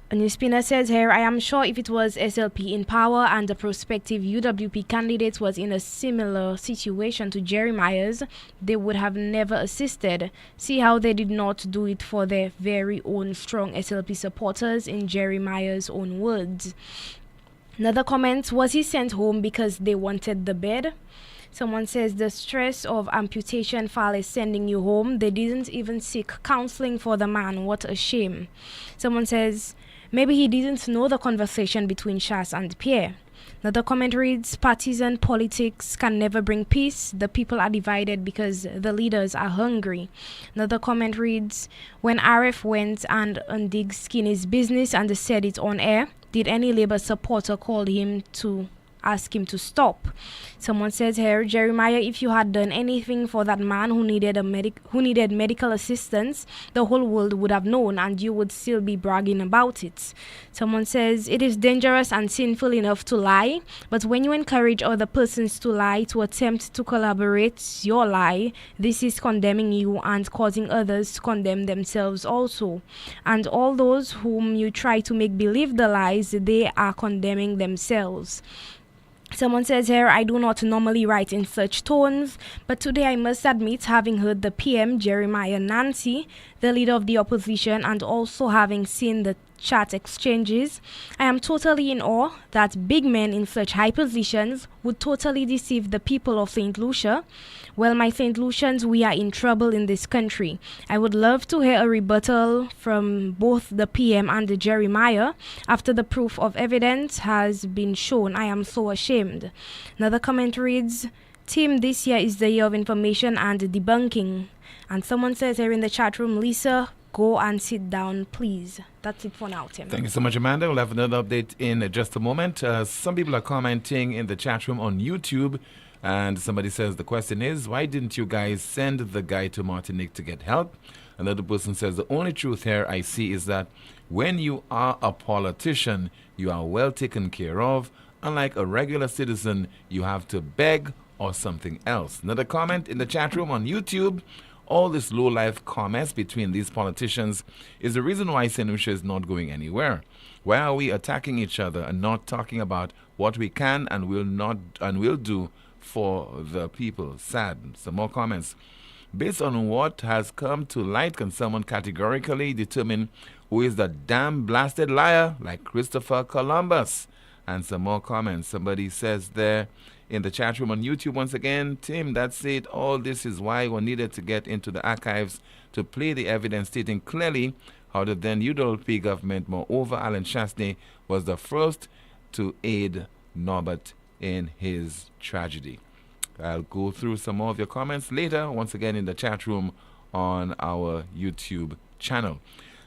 A NewsSpinner says here, I am sure if it was SLP in power and the prospective UWP candidate was in a similar situation to Jeremiah's, they would have never assisted. See how they did not do it for their very own strong SLP supporters, in Jeremiah's own words. Another comment, was he sent home because they wanted the bed? Someone says the stress of amputation file is sending you home. They didn't even seek counseling for the man. What a shame. Someone says maybe he didn't know the conversation between Shas and Pierre. Another comment reads, partisan politics can never bring peace. The people are divided because the leaders are hungry. Another comment reads, when RF went and undid Skinny's business and said it on air, did any Labour supporter call him to ask him to stop? Someone says here, Jeremiah, if you had done anything for that man who needed medical assistance, the whole world would have known and you would still be bragging about it. Someone says, it is dangerous and sinful enough to lie, but when you encourage other persons to lie, to attempt to collaborate your lie, this is condemning you and causing others to condemn themselves also. And all those whom you try to make believe the lies, they are condemning themselves. Someone says here, I do not normally write in such tones, but today I must admit, having heard the PM, Jeremiah Nancy, the leader of the opposition, and also having seen the chat exchanges. I am totally in awe that big men in such high positions would totally deceive the people of St. Lucia. Well, my St. Lucians, we are in trouble in this country. I would love to hear a rebuttal from both the PM and the Jeremiah after the proof of evidence has been shown. I am so ashamed. Another comment reads, Team, this year is the year of information and debunking. And someone says here in the chat room, Lisa, go and sit down, please. That's it for now, Tim. Thank you so much, Amanda. We'll have another update in just a moment. Some people are commenting in the chat room on YouTube, and somebody says the question is, why didn't you guys send the guy to Martinique to get help? Another person says, the only truth here I see is that when you are a politician, you are well taken care of. Unlike a regular citizen, you have to beg or something else. Another comment in the chat room on YouTube, all this low-life comments between these politicians is the reason why St. Lucia is not going anywhere. Why are we attacking each other and not talking about what we can and will do for the people? Sad. Some more comments. Based on what has come to light, can someone categorically determine who is the damn blasted liar like Christopher Columbus? And some more comments. Somebody says there in the chat room on YouTube once again, Tim, that's it. All this is why we needed to get into the archives to play the evidence stating clearly how the then UWP government, moreover Alan Chastanet, was the first to aid Norbert in his tragedy. I'll go through some more of your comments later, once again in the chat room on our YouTube channel.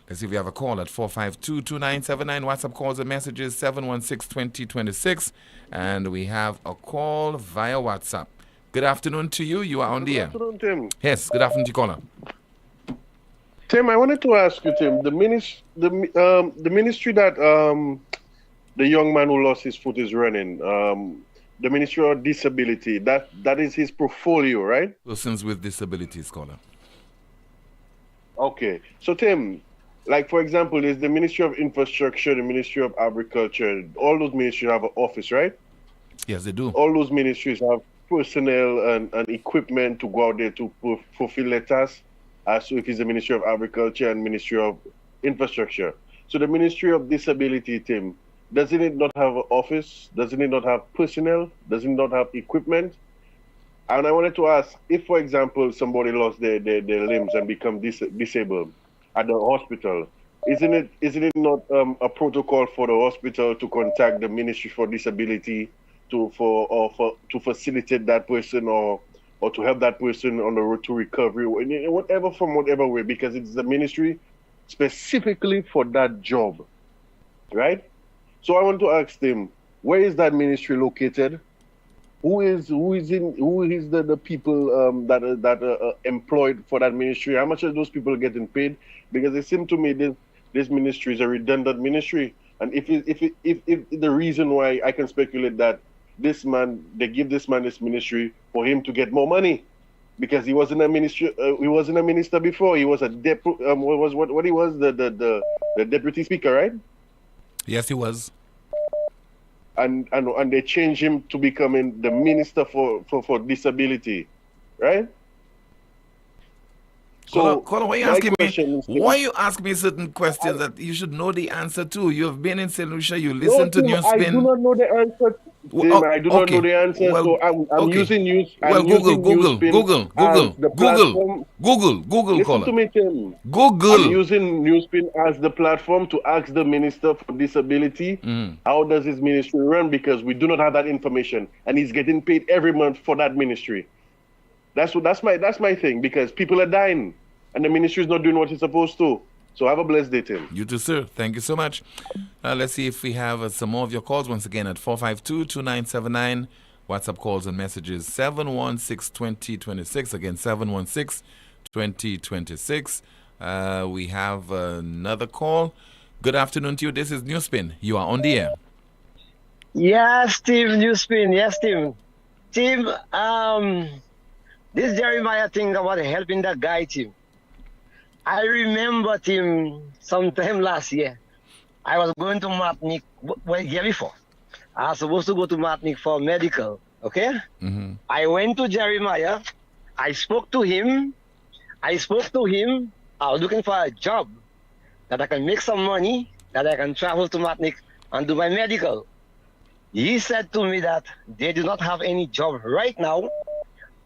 Let's see if we have a call at 452-2979. WhatsApp calls and messages 716-2026. And we have a call via WhatsApp. Good afternoon to you. You are on the air. Good afternoon, Tim. Yes, good afternoon to you, caller. Tim, I wanted to ask you, Tim, the ministry that the young man who lost his foot is running, the Ministry of Disability, that is his portfolio, right? Persons with disabilities, caller. Okay. So, Tim, like, for example, there's the Ministry of Infrastructure, the Ministry of Agriculture. All those ministries have an office, right? Yes, they do. All those ministries have personnel and equipment to go out there to fulfill their tasks. So if it's the Ministry of Agriculture and Ministry of Infrastructure. So the Ministry of Disability, Tim, doesn't it not have an office? Doesn't it not have personnel? Does it not have equipment? And I wanted to ask, if, for example, somebody lost their limbs and become disabled at the hospital, isn't it not a protocol for the hospital to contact the Ministry for Disability to facilitate that person or to help that person on the road to recovery, whatever way, because it's the ministry specifically for that job, right? So I want to ask them, where is that ministry located? Who is the people that are employed for that ministry? How much are those people getting paid? Because it seems to me this ministry is a redundant ministry, and if the reason why I can speculate that they give this man this ministry for him to get more money, because he wasn't a minister. He wasn't a minister before. He was a the deputy speaker, right? Yes, he was. And they changed him to becoming the minister for disability, right? So why you ask me certain questions that you should know the answer to? You have been in St. Lucia, you listen to NewsSpin. I do not know the answer. I do not know the answer. Well, so I'm using news. Well, Google. Listen to me, Tim. Google. I'm using NewsSpin as the platform to ask the Minister for Disability how does his ministry run, because we do not have that information, and he's getting paid every month for that ministry. That's my thing, because people are dying, and the ministry is not doing what it's supposed to. So have a blessed day, Tim. You too, sir. Thank you so much. Let's see if we have some more of your calls once again at 452-2979. WhatsApp calls and messages 716-2026. Again, 716-2026. We have another call. Good afternoon to you. This is NewsSpin. You are on the air. Yes, Tim. NewsSpin. Yes, Tim. Tim, this Jeremiah thing about helping that guy, Tim. I remember, Tim, sometime last year, I was going to Martinique, year before. I was supposed to go to Martinique for medical, okay? Mm-hmm. I went to Jeremiah. I spoke to him. I was looking for a job that I can make some money that I can travel to Martinique and do my medical. He said to me that they do not have any job right now,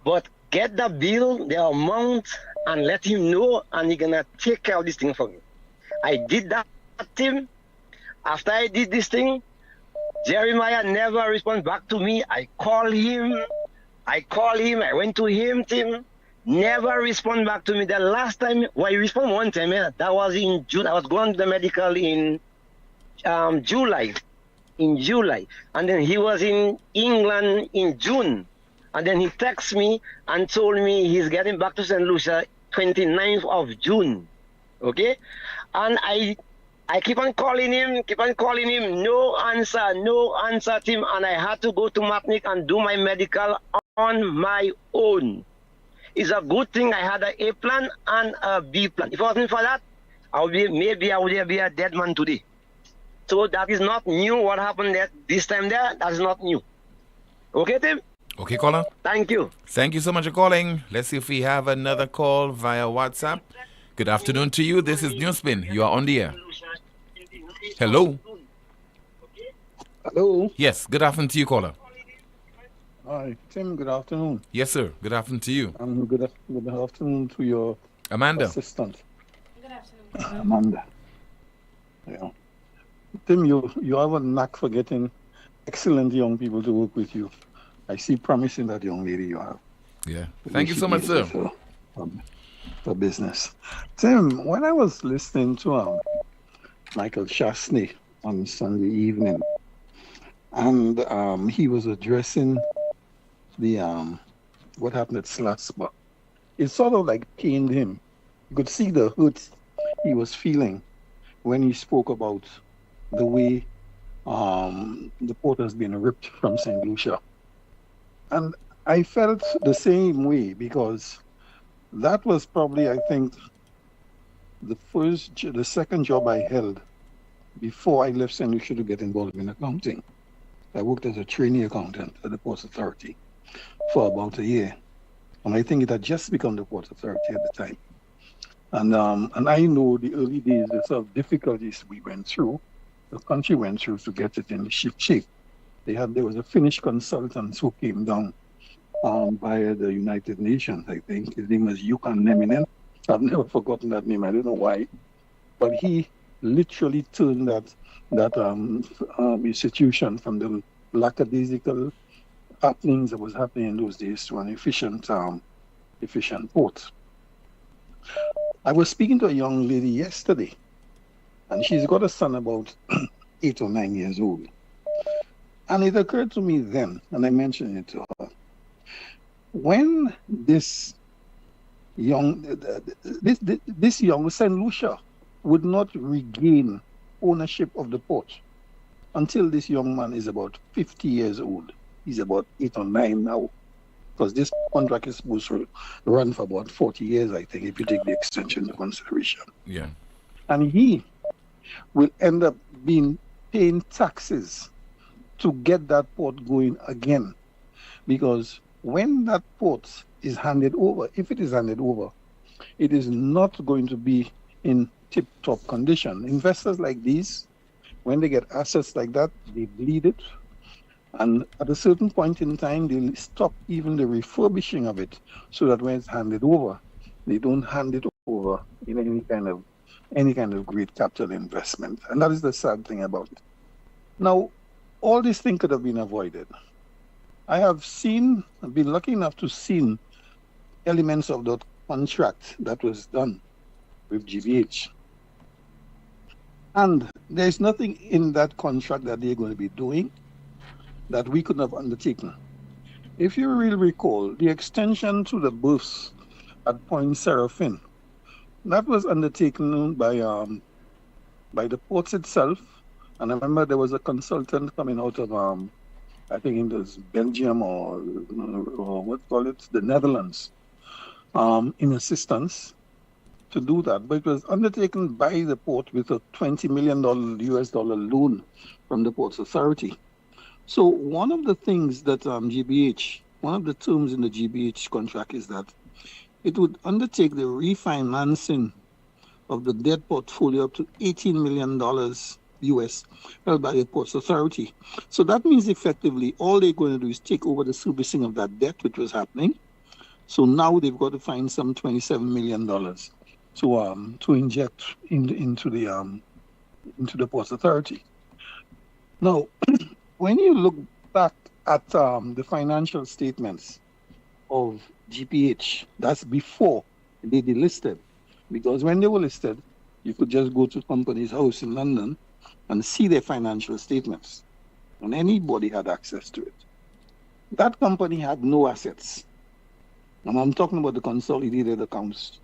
but get the bill, the amount, and let him know, and he's gonna take care of this thing for me. I did that, Tim. After I did this thing, Jeremiah never responded back to me. I called him. I went to him, Tim. Never respond back to me. The last time, well, he responded one time, that was in June. I was going to the medical in July. And then he was in England in June. And then he texted me and told me he's getting back to St. Lucia 29th of June. Okay? And I keep on calling him, no answer, Tim. And I had to go to Martinique and do my medical on my own. It's a good thing I had an A plan and a B plan. If it wasn't for that, I would be a dead man today. So that is not new. What happened this time there, that is not new. Okay, Tim? Okay, caller. Thank you. Thank you so much for calling. Let's see if we have another call via WhatsApp. Good afternoon to you. This is NewsSpin. You are on the air. Hello. Hello. Yes, good afternoon to you, caller. Hi, Tim. Good afternoon. Yes, sir. Good afternoon to you. And good afternoon to your Amanda. assistant. Good afternoon. Amanda. Yeah. Tim, you have a knack for getting excellent young people to work with you. I see promise in that young lady you have. Yeah. Thank you so much, sir. For business. Tim, when I was listening to Michael Chastanet on Sunday evening, and he was addressing the what happened at Slatspot, it sort of like pained him. You could see the hurt he was feeling when he spoke about the way the port has been ripped from St. Lucia. And I felt the same way because that was probably, I think, the second job I held before I left St. Lucia to get involved in accounting. I worked as a trainee accountant at the Ports Authority for about a year. And I think it had just become the Ports Authority at the time. And I know the early days, the sort of difficulties we went through, the country went through to get it in shape. There was a Finnish consultant who came down via the United Nations, I think. His name was Yukan Neminen. I've never forgotten that name. I don't know why. But he literally turned that institution from the lackadaisical happenings that was happening in those days to an efficient port. I was speaking to a young lady yesterday, and she's got a son about 8 or 9 years old. And it occurred to me then, and I mentioned it to her, when this young St. Lucia would not regain ownership of the port until this young man is about 50 years old. He's about 8 or 9 now, because this contract is supposed to run for about 40 years, I think, if you take the extension into consideration. Yeah. And he will end up paying taxes to get that port going again. Because when that port is handed over, if it is handed over, it is not going to be in tip-top condition. Investors like these, when they get assets like that, they bleed it. And at a certain point in time, they'll stop even the refurbishing of it, so that when it's handed over, they don't hand it over in any kind of great capital investment. And that is the sad thing about it. Now, all these things could have been avoided. I have been lucky enough to see elements of that contract that was done with GBH. And there's nothing in that contract that they're going to be doing that we couldn't have undertaken. If you really recall, the extension to the berths at Point Seraphin, that was undertaken by the ports itself. And I remember there was a consultant coming out of, I think it was Belgium or the Netherlands, in assistance to do that. But it was undertaken by the port with a $20 million US loan from the Ports Authority. So one of the things that one of the terms in the GBH contract is that it would undertake the refinancing of the debt portfolio up to $18 million US held by the Ports Authority. So that means effectively all they're going to do is take over the servicing of that debt which was happening. So now they've got to find some $27 million to inject into the Ports Authority. Now, when you look back at the financial statements of GPH, that's before they delisted, because when they were listed, you could just go to Companies House in London and see their financial statements, and anybody had access to it. That company had no assets, and I'm talking about the consolidated accounts.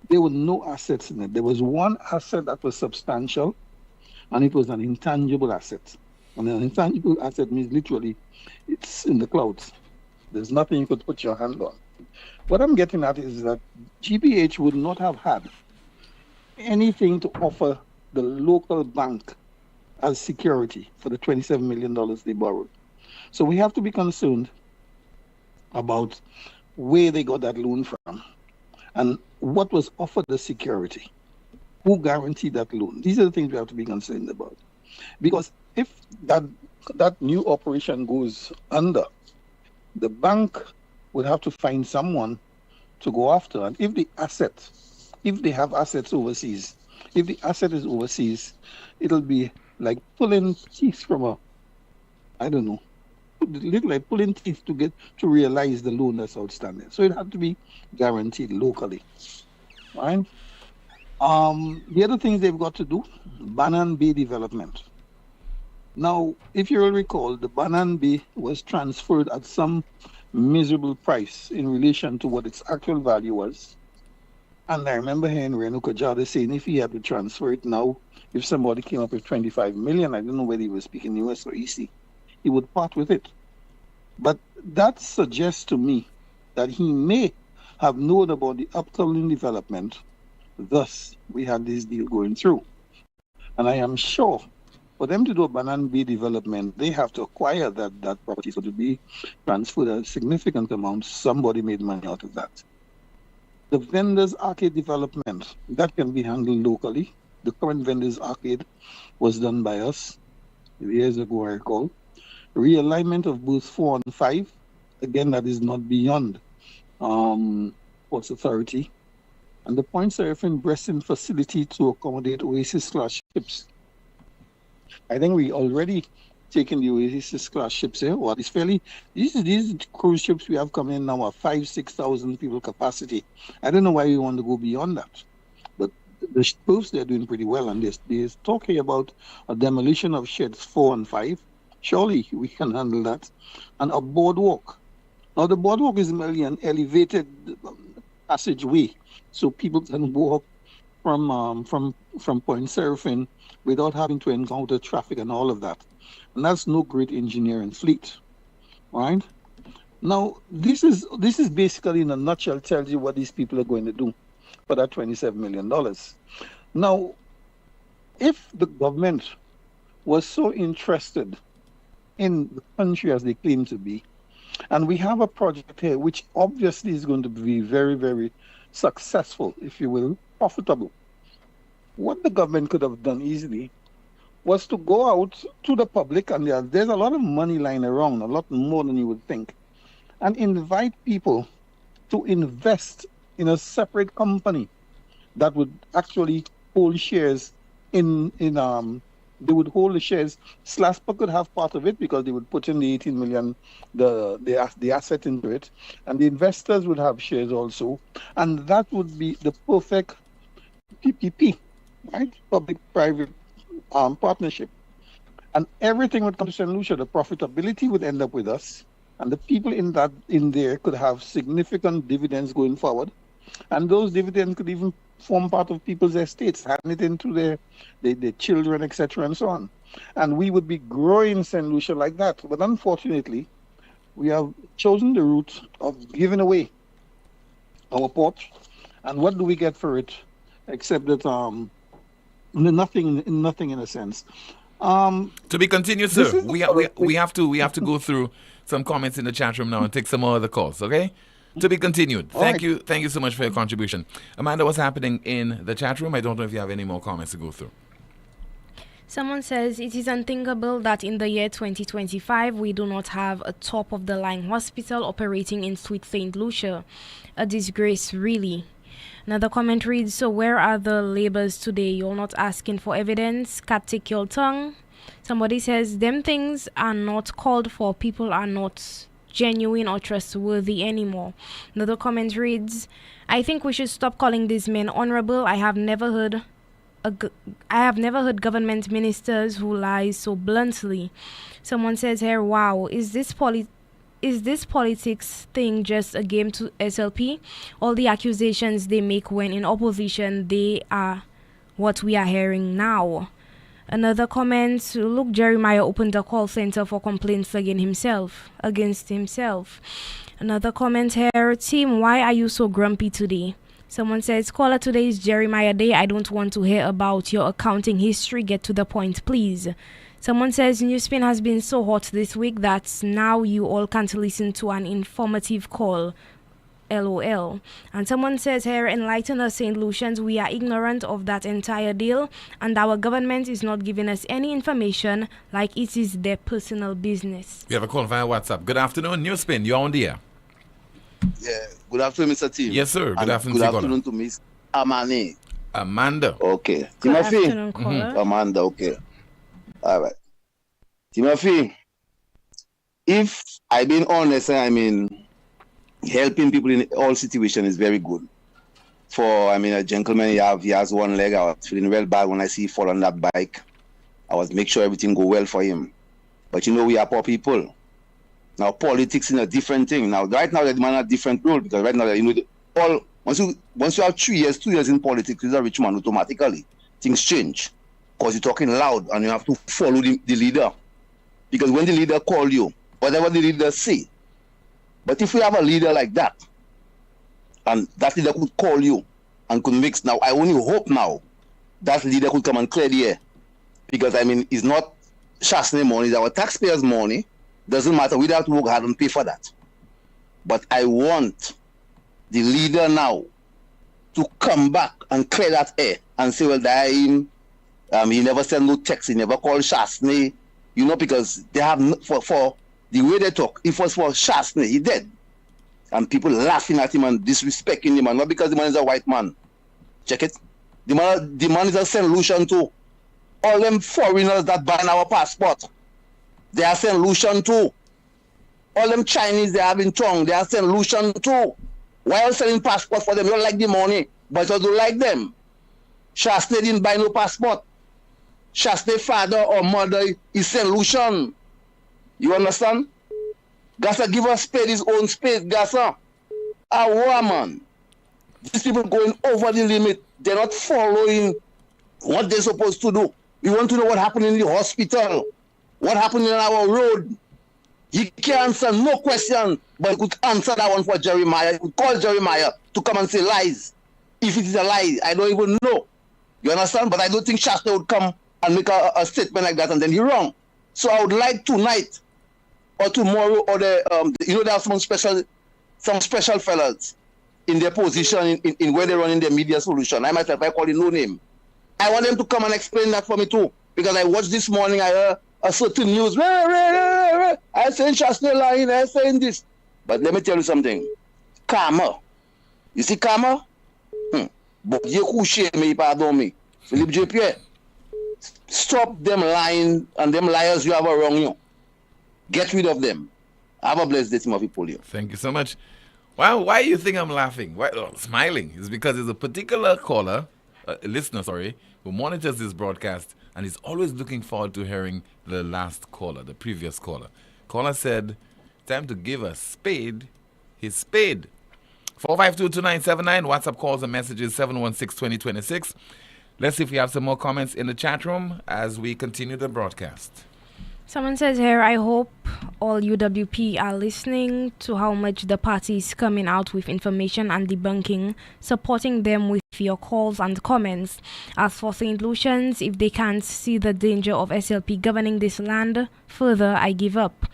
There were no assets in it. There was one asset that was substantial, and it was an intangible asset. And an intangible asset means literally it's in the clouds. There's nothing you could put your hand on. What I'm getting at is that GPH would not have had anything to offer the local bank as security for the $27 million they borrowed. So we have to be concerned about where they got that loan from and what was offered as security. Who guaranteed that loan? These are the things we have to be concerned about. Because if that new operation goes under, the bank would have to find someone to go after. And if they have assets overseas, if the asset is overseas, it'll be like pulling teeth from like pulling teeth to realize the loan that's outstanding. So it had to be guaranteed locally. Right? The other things they've got to do, Bannan Bay development. Now, if you will recall, the Bannan Bay was transferred at some miserable price in relation to what its actual value was. And I remember hearing Renu Kajada saying if he had to transfer it now, if somebody came up with 25 million, I don't know whether he was speaking US or EC, he would part with it. But that suggests to me that he may have known about the upcoming development. Thus, we had this deal going through. And I am sure for them to do a Bannan Bay development, they have to acquire that property. So to be transferred a significant amount, somebody made money out of that. The Vendors Arcade development, that can be handled locally. The current Vendors Arcade was done by us years ago, I recall. Realignment of booths 4 and 5, again, that is not beyond Ports Authority. And the Point Seraphin Breasting facility to accommodate Oasis-class ships. I think we already taken the Oasis-class ships here. What is these cruise ships we have coming in now are 5,000-6,000 people capacity. I don't know why we want to go beyond that. But the boats, they're doing pretty well. And there's talk here about a demolition of sheds 4 and 5. Surely we can handle that. And a boardwalk. Now the boardwalk is merely an elevated passageway, so people can walk from Point Seraphin without having to encounter traffic and all of that. And that's no great engineering fleet, right? Now, this is basically in a nutshell tells you what these people are going to do for that $27 million. Now, if the government was so interested in the country as they claim to be, and we have a project here which obviously is going to be very, very successful, if you will, profitable. What the government could have done easily was to go out to the public, and there's a lot of money lying around, a lot more than you would think, and invite people to invest in a separate company that would actually hold shares they would hold the shares. Slasper could have part of it because they would put in the 18 million, the asset into it, and the investors would have shares also, and that would be the perfect PPP, right? Public-private partnership, and everything would come to St. Lucia. The profitability would end up with us, and the people in there could have significant dividends going forward, and those dividends could even form part of people's estates, hand it into their children, etc., and so on. And we would be growing St. Lucia like that. But unfortunately, we have chosen the route of giving away our port. And what do we get for it? Except that nothing in a sense. To be continued, sir. We have to go through some comments in the chat room now and take some other calls, okay? To be continued. All Thank right. you. Thank you so much for your contribution. Amanda, what's happening in the chat room? I don't know if you have any more comments to go through. Someone says it is unthinkable that in the year 2025 we do not have a top-of-the-line hospital operating in Sweet St. Lucia. A disgrace, really. Another comment reads, so where are the labors today? You're not asking for evidence. Cat take your tongue. Somebody says, them things are not called for. People are not genuine or trustworthy anymore. Another comment reads, I think we should stop calling these men honorable. I have never heard government ministers who lie so bluntly. Someone says here, wow, is this politics thing just a game to SLP? All the accusations they make when in opposition, they are what we are hearing now. Another comment, look, Jeremiah opened a call center for complaints against himself. Another comment here, team, why are you so grumpy today? Someone says, caller, today is Jeremiah Day. I don't want to hear about your accounting history. Get to the point, please. Someone says, NewsSpin has been so hot this week that now you all can't listen to an informative call. LOL. And someone says here, enlighten us St. Lucians, we are ignorant of that entire deal and our government is not giving us any information like it is their personal business. We have a call via WhatsApp. Good afternoon, NewsSpin. You're on the air. Yeah. Good afternoon, Mr. Tim. Yes, sir. Good afternoon, Good afternoon to Miss Amani. Amanda. Okay. Good Timothy. afternoon, caller. Amanda, okay. All right. Timothy, if I been honest, I mean, helping people in all situations is very good. A gentleman, he has one leg. I was feeling well bad when I see he fall on that bike. I was make sure everything go well for him. But we are poor people. Now politics is a different thing. Now right now they demand a different rule because right now once you have 2 years in politics, you're a rich man automatically. Things change because you're talking loud and you have to follow the leader. Because when the leader call you, whatever the leader say. But if we have a leader like that, and that leader could call you and could mix now, I only hope now that leader could come and clear the air. Because it's not Chastanet money, it's our taxpayers' money. Doesn't matter, we don't have to work hard and pay for that. But I want the leader now to come back and clear that air and say, well, he never sent no text, he never called Chastanet, because they have, for the way they talk, if it was for Chastanet, he dead. And people laughing at him and disrespecting him, and not because the man is a white man. Check it. The man is a St. Lucian too. All them foreigners that ban our passport, they are St. Lucian too. All them Chinese they have in Chong, they are St. Lucian too. Why are you selling passport for them? You don't like the money, but you don't like them. Chastanet didn't buy no passport. Chastanet father or mother is St. Lucian. You understand? Gassa give us spade his own spade, Gassa. A woman. These people going over the limit. They're not following what they're supposed to do. We want to know what happened in the hospital. What happened in our road? He can't answer no question, but he could answer that one for Jeremiah. He could call Jeremiah to come and say lies. If it is a lie, I don't even know. You understand? But I don't think Shasta would come and make a statement like that and then he's wrong. So I would like tonight or tomorrow or there are some special fellas in their position in where they're running their media solution. I myself, I call it no name. I want them to come and explain that for me too. Because I watched this morning, I heard a certain news. I saying Chastanet lying, I saying this. But let me tell you something. Karma. You see karma? But you couche me, pardon me. Philippe J. Pierre. Stop them lying and them liars you have around you. Get rid of them. Have a blessed day, Timothy Poleon. Thank you so much. Why do you think I'm laughing? Smiling? It's because there's a particular listener, who monitors this broadcast and is always looking forward to hearing the last caller, the previous caller. Caller said, time to give a spade his spade. 4522979, WhatsApp calls and messages 716-2026. Let's see if we have some more comments in the chat room as we continue the broadcast. Someone says here, I hope all UWP are listening to how much the party is coming out with information and debunking, supporting them with your calls and comments. As for St. Lucians, if they can't see the danger of SLP governing this land further, I give up.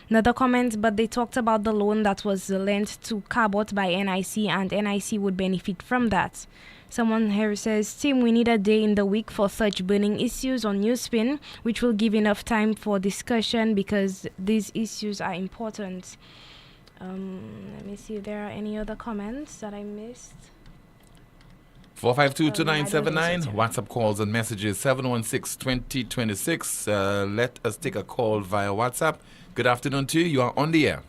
Another comment, but they talked about the loan that was lent to Cabot by NIC, and NIC would benefit from that. Someone here says, Tim, we need a day in the week for such burning issues on NewsSpin, which will give enough time for discussion because these issues are important. Let me see if there are any other comments that I missed. 452-2979, WhatsApp calls and messages 716-2026. Let us take a call via WhatsApp. Good afternoon to you. You are on the air.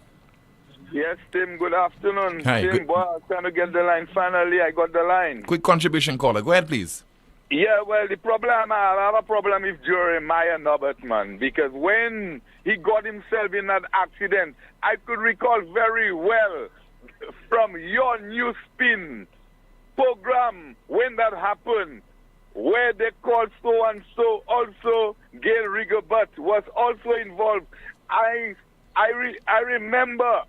Yes, Tim, good afternoon. Hi, Tim, boy, I was trying to get the line. Finally, I got the line. Quick contribution caller. Go ahead, please. Yeah, well, the problem, I have a problem with Jeremiah Norbert, man, because when he got himself in that accident, I could recall very well from your NewsSpin program when that happened, where they called so-and-so, also Gail Rigobert was also involved. I remember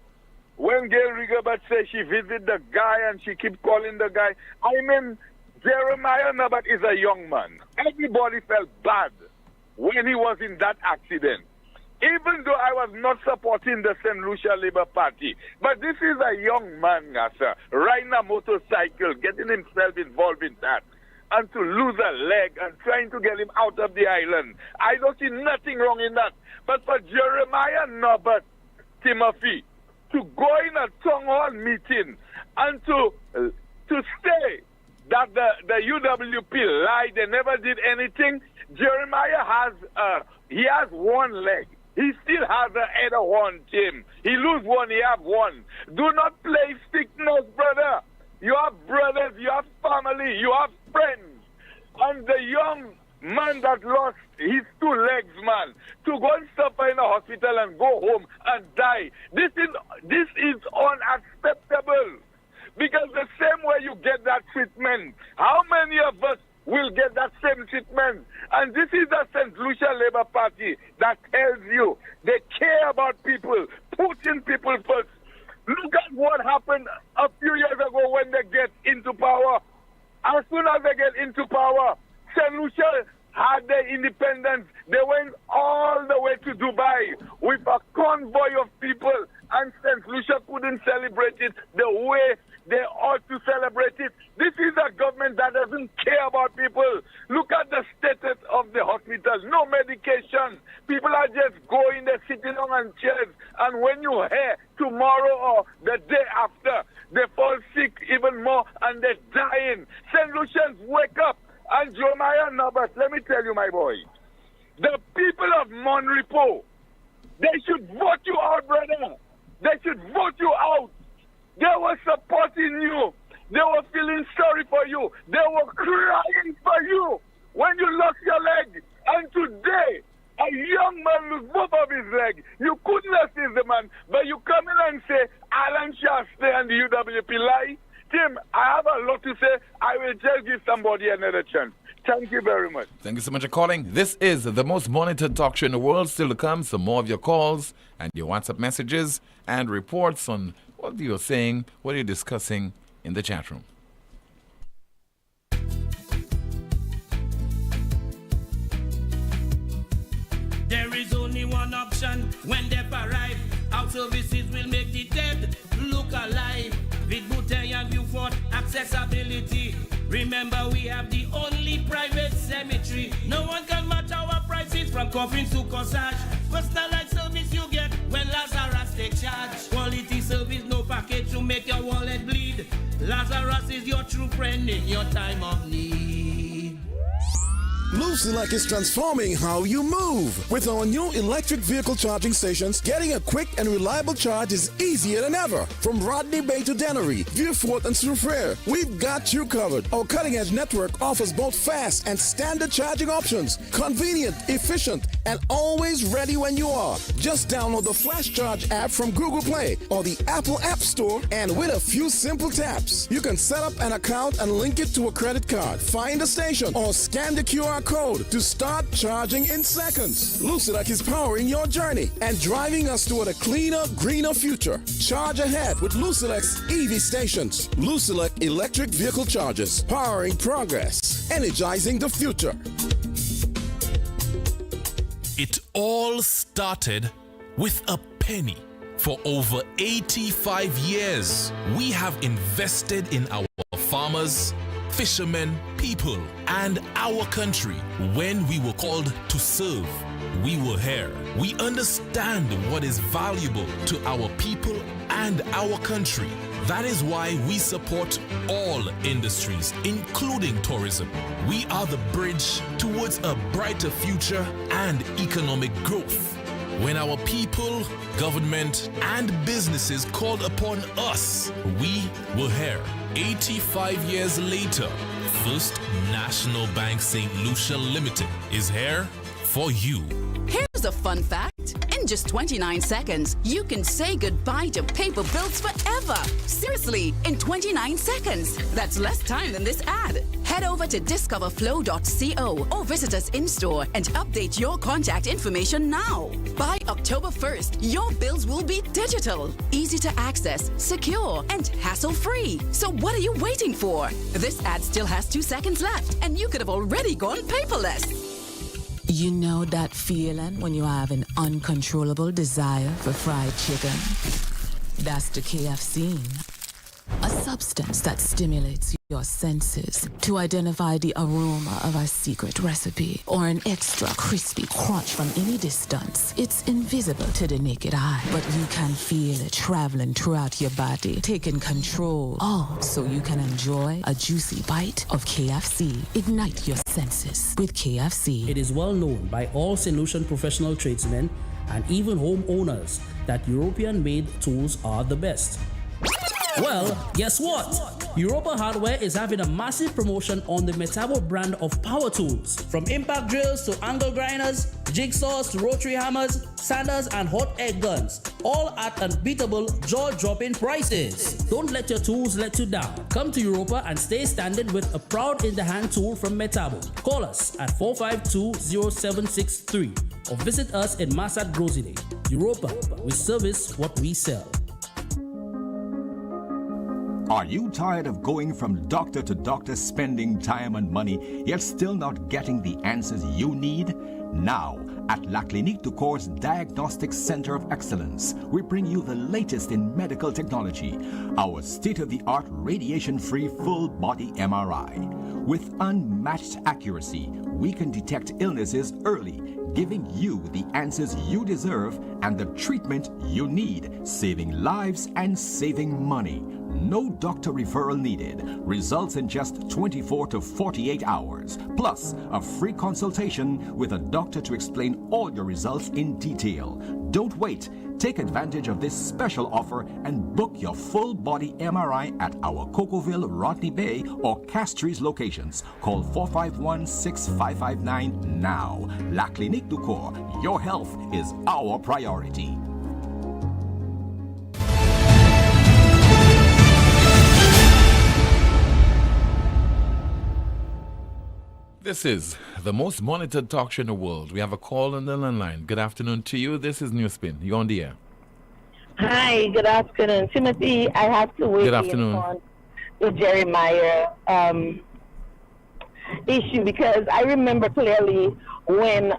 when Gail Rigobert said she visited the guy and she kept calling the guy. I mean, Jeremiah Norbert is a young man. Everybody felt bad when he was in that accident. Even though I was not supporting the St. Lucia Labour Party. But this is a young man, sir, riding a motorcycle, getting himself involved in that. And to lose a leg and trying to get him out of the island. I don't see nothing wrong in that. But for Jeremiah Norbert, Timothy, to go in a town hall meeting and to say that the UWP lied, they never did anything. Jeremiah has one leg. He still has the other one, Tim. He lose one, he have one. Do not play sickness, brother. You have brothers, you have family, you have friends. And the young man that lost his two legs, man, to go and suffer in a hospital and go home and die. This is unacceptable. Because the same way you get that treatment, how many of us will get that same treatment? And this is the St. Lucia Labour Party that tells you they care about people, putting people first. Look at what happened a few years ago when they get into power. As soon as they get into power, St. Lucia had their independence. They went all the way to Dubai with a convoy of people, and St. Lucia couldn't celebrate it the way they ought to celebrate it. This is a government that doesn't care about people. Look at the status of the hospitals. No medication. People are just going there, sitting on chairs. And when you hear tomorrow or the day after, they fall sick even more and they're dying. St. Lucians, wake up. And Jeremiah Norbert, let me tell you, my boy, the people of Monrepo, they should vote you out, brother. They should vote you out. They were supporting you. They were feeling sorry for you. They were crying for you when you lost your leg. And today, a young man lose both of his legs. You couldn't assist the man, but you come in and say, Alan Chastanet and the UWP lie. Tim, I have a lot to say. I will just give somebody another chance. Thank you very much. Thank you so much for calling. This is the most monitored talk show in the world. Still to come, some more of your calls and your WhatsApp messages and reports on what you're saying, what you're discussing in the chat room. There is only one option when they arrive. Our services will make the dead look alive. With Bouteille and Beaufort accessibility. Remember, we have the only private cemetery. No one can match our prices from coffins to corsage. Personalized service you get when Lazarus takes charge. Quality service, no package to make your wallet bleed. Lazarus is your true friend in your time of need. Move Select is transforming how you move. With our new electric vehicle charging stations, getting a quick and reliable charge is easier than ever. From Rodney Bay to Dennery, Vieux-Fort and Soufriere, we've got you covered. Our cutting-edge network offers both fast and standard charging options, convenient, efficient, and always ready when you are. Just download the Flash Charge app from Google Play or the Apple App Store, and with a few simple taps, you can set up an account and link it to a credit card, find a station, or scan the QR code to start charging in seconds. Lucidec is powering your journey and driving us toward a cleaner, greener future. Charge ahead with Lucidec's EV stations. Lucidec electric vehicle chargers, powering progress, energizing the future. It all started with a penny. For over 85 years, we have invested in our farmers, fishermen, people, and our country. When we were called to serve, we were here. We understand what is valuable to our people and our country. That is why we support all industries, including tourism. We are the bridge towards a brighter future and economic growth. When our people, government, and businesses called upon us, we were here. 85 years later, First National Bank St. Lucia Limited is here for you. Here's a fun fact. In just 29 seconds, you can say goodbye to paper bills forever. Seriously, in 29 seconds. That's less time than this ad. Head over to discoverflow.co or visit us in-store and update your contact information now. By October 1st, your bills will be digital, easy to access, secure, and hassle-free. So what are you waiting for? This ad still has 2 seconds left, and you could have already gone paperless. You know that feeling when you have an uncontrollable desire for fried chicken? That's the KFC. A substance that stimulates your senses to identify the aroma of our secret recipe or an extra crispy crunch from any distance. It's invisible to the naked eye, but you can feel it traveling throughout your body, taking control. All so you can enjoy a juicy bite of KFC. Ignite your senses with KFC. It is well known by all St. Lucian professional tradesmen and even homeowners that European-made tools are the best. Well, guess what? Europa Hardware is having a massive promotion on the Metabo brand of power tools. From impact drills to angle grinders, jigsaws to rotary hammers, sanders and hot air guns. All at unbeatable, jaw-dropping prices. Don't let your tools let you down. Come to Europa and stay standing with a proud in-the-hand tool from Metabo. Call us at 452-0763 or visit us in Massat Grosile. Europa, we service what we sell. Are you tired of going from doctor to doctor, spending time and money, yet still not getting the answers you need? Now, at La Clinique du Corps Diagnostic Center of Excellence, we bring you the latest in medical technology, our state-of-the-art radiation-free full-body MRI. With unmatched accuracy, we can detect illnesses early, giving you the answers you deserve and the treatment you need, saving lives and saving money. No doctor referral needed. Results in just 24 to 48 hours. Plus, a free consultation with a doctor to explain all your results in detail. Don't wait. Take advantage of this special offer and book your full body MRI at our Cocoville, Rodney Bay, or Castries locations. Call 451-6559 now. La Clinique du Corps. Your health is our priority. This is the most monitored talk show in the world. We have a call on the line. Good afternoon to you. This is NewsSpin. You're on the air. Hi, good afternoon. Timothy, I have to weigh in on the Jeremiah issue because I remember clearly when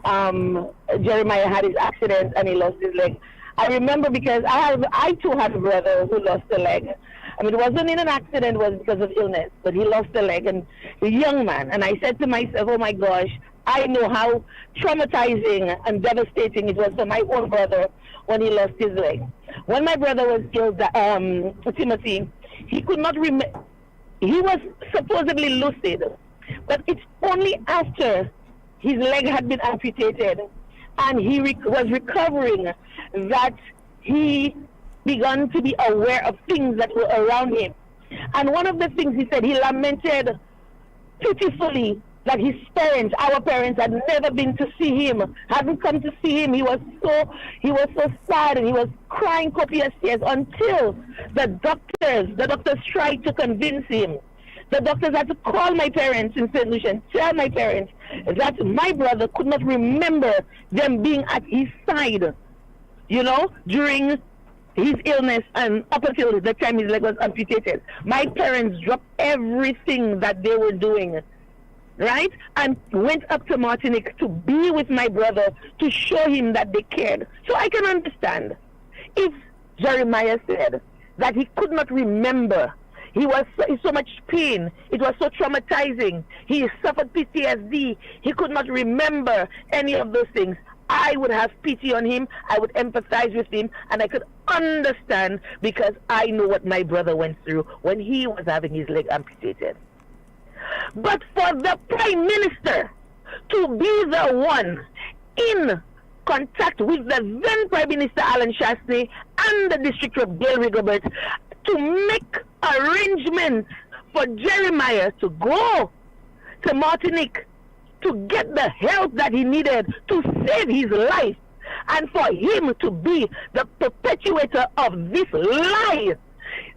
Jeremiah had his accident and he lost his leg. I remember because I too had a brother who lost a leg. I mean, it wasn't in an accident, it was because of illness, but he lost a leg, and a young man. And I said to myself, oh my gosh, I know how traumatizing and devastating it was for my own brother when he lost his leg. When my brother was killed, Timothy, he could not remember. He was supposedly lucid, but it's only after his leg had been amputated and he was recovering that he began to be aware of things that were around him. And one of the things he said, he lamented pitifully that his parents, our parents, had never been to see him, hadn't come to see him. He was so sad, and he was crying copious tears until the doctors tried to convince him. The doctors had to call my parents in St. Lucia and tell my parents that my brother could not remember them being at his side, during his illness and up until the time his leg was amputated. My parents dropped everything that they were doing, right? And went up to Martinique to be with my brother, to show him that they cared. So I can understand if Jeremiah said that he could not remember. He was in so much pain. It was so traumatizing. He suffered PTSD. He could not remember any of those things. I would have pity on him. I would empathize with him, and I could understand, because I know what my brother went through when he was having his leg amputated. But for the Prime Minister to be the one in contact with the then Prime Minister Alan Chastanet and the District of Gail Rigobert to make arrangements for Jeremiah to go to Martinique to get the help that he needed to save his life, and for him to be the perpetuator of this lie,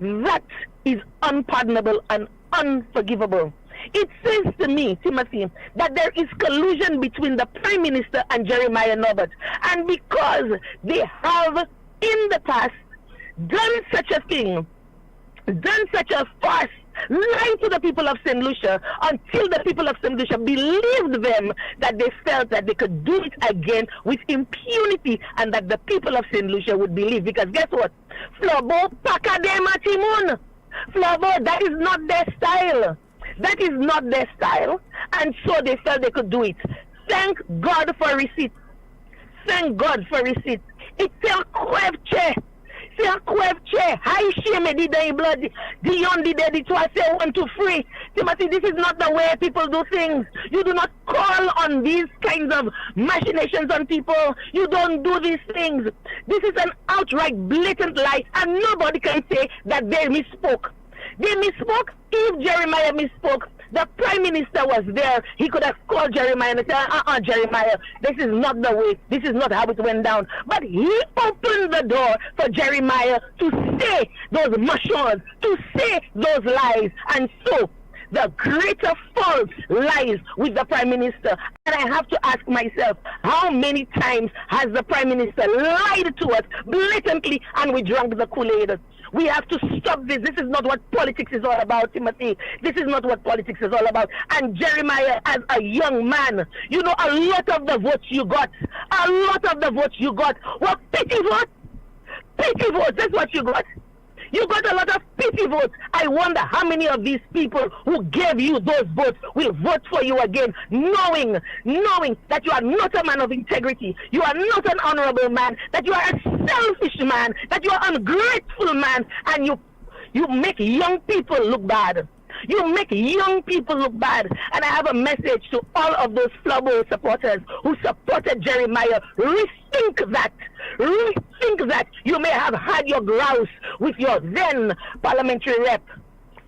that is unpardonable and unforgivable. It says to me, Timothy, that there is collusion between the Prime Minister and Jeremiah Norbert, and because they have in the past done such a thing, done such a farce, lied to the people of St. Lucia, until the people of St. Lucia believed them, that they felt that they could do it again with impunity, and that the people of St. Lucia would believe. Because guess what? Flobo Pakadema Timun. Flobo, that is not their style. That is not their style. And so they felt they could do it. Thank God for receipts. Thank God for receipts. It's a kwevche. C'est un kwevche. High shame did the blood. Dion did it was say 1 2 3. Timothy, this is not the way people do things. You do not call on these kinds of machinations on people. You don't do these things. This is an outright blatant lie, and nobody can say that they misspoke. They misspoke. If Jeremiah misspoke, the Prime Minister was there. He could have called Jeremiah and said, Jeremiah, this is not the way. This is not how it went down. But he opened the door for Jeremiah to say those machines, to say those lies. And so the greater fault lies with the Prime Minister. And I have to ask myself, how many times has the Prime Minister lied to us blatantly and we drank the Kool-Aid? We have to stop this. This is not what politics is all about, Timothy. This is not what politics is all about. And Jeremiah, as a young man, a lot of the votes you got, were pity votes. Pity votes, that's what you got. You got a lot of pity votes. I wonder how many of these people who gave you those votes will vote for you again, knowing that you are not a man of integrity, you are not an honorable man, that you are a selfish man, that you are an ungrateful man, and you make young people look bad. You make young people look bad. And I have a message to all of those Flabo supporters who supported Jeremiah. Rethink that. Rethink that. You may have had your grouse with your then parliamentary rep,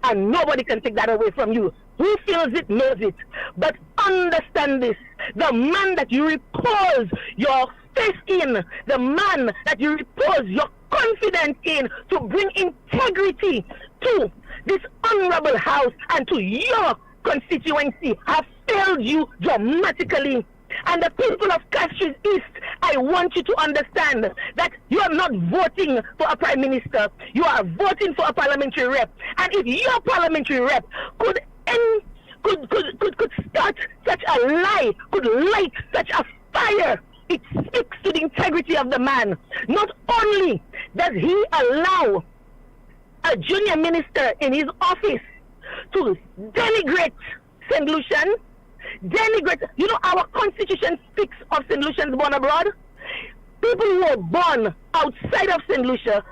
and nobody can take that away from you. Who feels it knows it. But understand this. The man that you repose your faith in, the man that you repose your confidence in to bring integrity to this honorable house and to your constituency, have failed you dramatically. And the people of Castries East, I want you to understand that you are not voting for a prime minister. You are voting for a parliamentary rep. And if your parliamentary rep could start such a lie, could light such a fire, it speaks to the integrity of the man. Not only does he allow a junior minister in his office to denigrate St. Lucian, our constitution speaks of St. Lucians born abroad. People who were born outside of St. Lucia,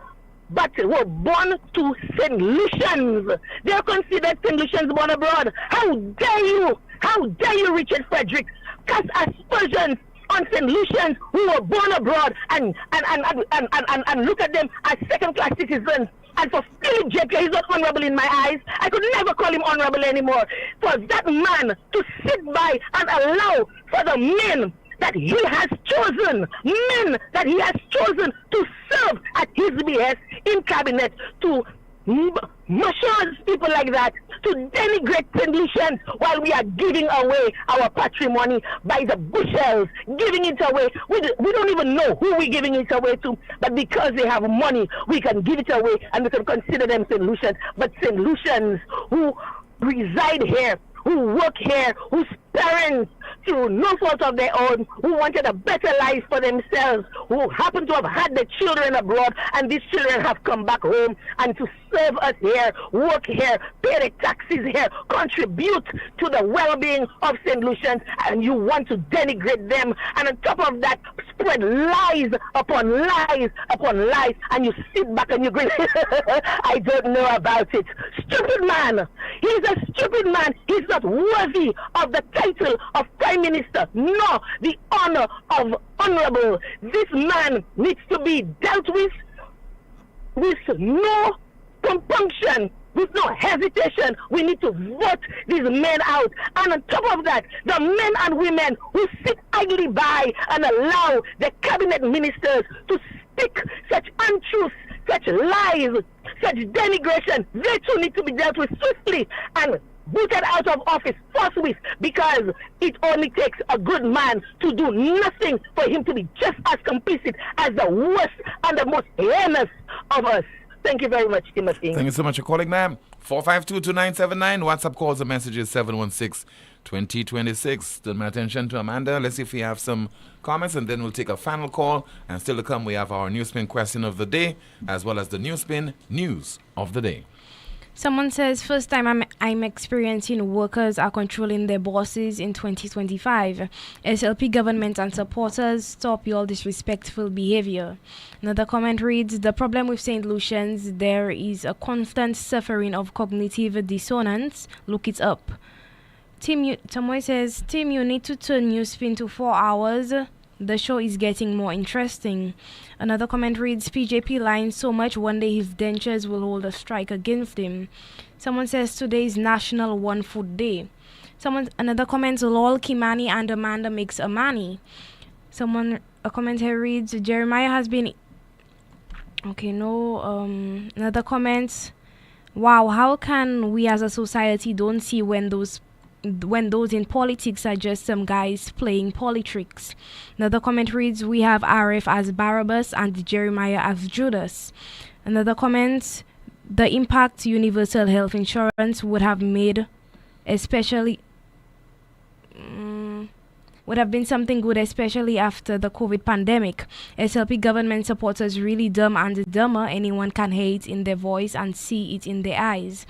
but were born to St. Lucians, they are considered St. Lucians born abroad. How dare you, Richard Frederick, cast aspersions on St. Lucians who were born abroad and look at them as second-class citizens? And for Philip J.P., he's not honorable in my eyes. I could never call him honorable anymore. For that man to sit by and allow for the men that he has chosen, to serve at his behest in cabinet, to massage people like that, to denigrate St. Lucians while we are giving away our patrimony by the bushels, giving it away. We don't even know who we're giving it away to, but because they have money, we can give it away and we can consider them St. Lucians. But St. Lucians who reside here, who work here, whose parents, through no fault of their own, who wanted a better life for themselves, who happen to have had their children abroad, and these children have come back home and to serve us here, work here, pay the taxes here, contribute to the well-being of St. Lucians, and you want to denigrate them, and on top of that, spread lies upon lies upon lies, and you sit back and you grin. I don't know about it. Stupid man. He's a stupid man. He's not worthy of the title of Prime Minister, nor the honor of honorable. This man needs to be dealt with no compunction, with no hesitation. We need to vote these men out. And on top of that, the men and women who sit idly by and allow the cabinet ministers to speak such untruths, such lies, such denigration, they too need to be dealt with swiftly and booted out of office forthwith, because it only takes a good man to do nothing for him to be just as complicit as the worst and the most heinous of us. Thank you very much, Timothy. Thank you so much for calling, ma'am. 452-2979. WhatsApp calls and messages 716-2026. Turn my attention to Amanda. Let's see if we have some comments, and then we'll take a final call. And still to come, we have our NewsSpin question of the day, as well as the NewsSpin news of the day. Someone says, first time I'm experiencing workers are controlling their bosses in 2025. SLP government and supporters, stop your disrespectful behavior. Another comment reads, the problem with St. Lucians, there is a constant suffering of cognitive dissonance. Look it up. Someone says, Tim, you need to turn NewsSpin to 4 hours. The show is getting more interesting. Another comment reads, PJP lying so much, one day his dentures will hold a strike against him. Someone says today is National One Food Day. Another comment, lol, Kimani and Amanda makes a money. A comment here reads, Jeremiah has been... Another comment, wow, how can we as a society don't see when those in politics are just some guys playing politricks. Another comment reads, we have Arif as Barabbas and Jeremiah as Judas. Another comment, the impact universal health insurance would have made would have been something good, especially after the COVID pandemic. SLP government supporters really dumb and dumber. Anyone can hate in their voice and see it in their eyes.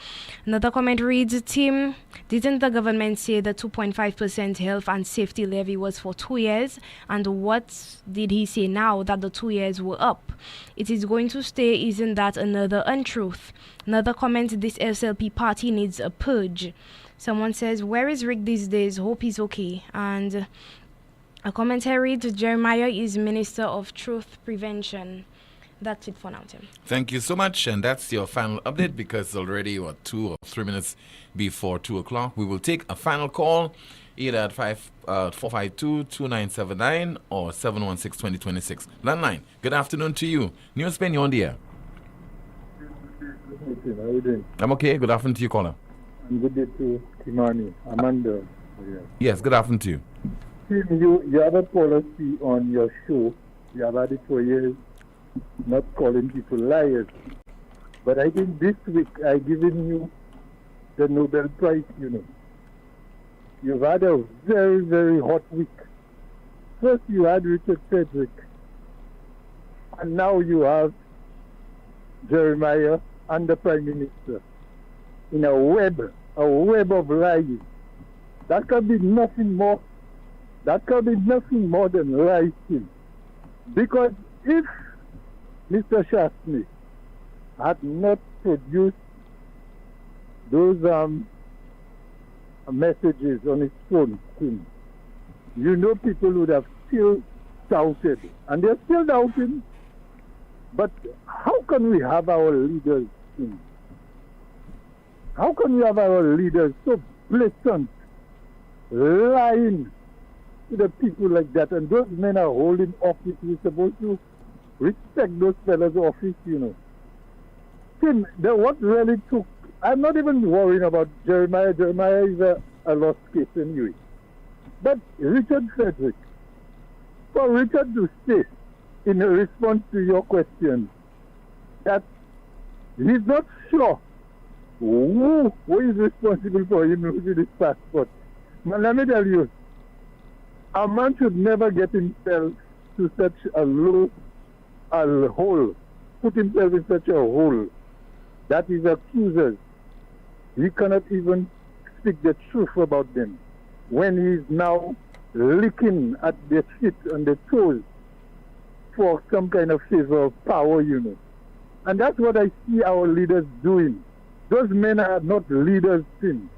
Another comment reads, Tim, didn't the government say the 2.5% health and safety levy was for 2 years? And what did he say now that the 2 years were up? It is going to stay. Isn't that another untruth? Another comment, this SLP party needs a purge. Someone says, where is Rick these days? Hope he's okay. And a commentary reads, Jeremiah is Minister of Truth Prevention. That's it for now, Tim. Thank you so much. And that's your final update, because it's already 2 or 3 minutes before 2 o'clock. We will take a final call either at 452-2979 or 716-2026. Landline, good afternoon to you. NewsSpin, you're on the air. How are you doing? I'm okay. Good afternoon to you, caller. And good day to Kimani, Amanda. Yes, good afternoon to you. Tim, you have a policy on your show. You have had it for years, not calling people liars. But I think this week I've given you the Nobel Prize, you know. You've had a very, very hot week. First you had Richard Frederick, and now you have Jeremiah and the Prime Minister in a web of lies. That can be nothing more. That can be nothing more than lies. Because if Mr. Chastanet had not produced those messages on his phone, you know, people would have still doubted, and they're still doubting. But how can we have our leaders in? How can we have our leaders so blatant, lying to the people like that? And those men are holding office. We're supposed to respect those fellas' office, you know. Tim, what really took, I'm not even worrying about Jeremiah. Jeremiah is a lost case anyway. But Richard Frederick, for Richard to say in response to your question that he's not sure who is responsible for him losing his passport. But let me tell you, a man should never get himself to such a hole, put himself in such a hole that his accusers, he cannot even speak the truth about them when he's now licking at their feet and their toes for some kind of favor of power, you know. And that's what I see our leaders doing. Those men are not leaders, Tim.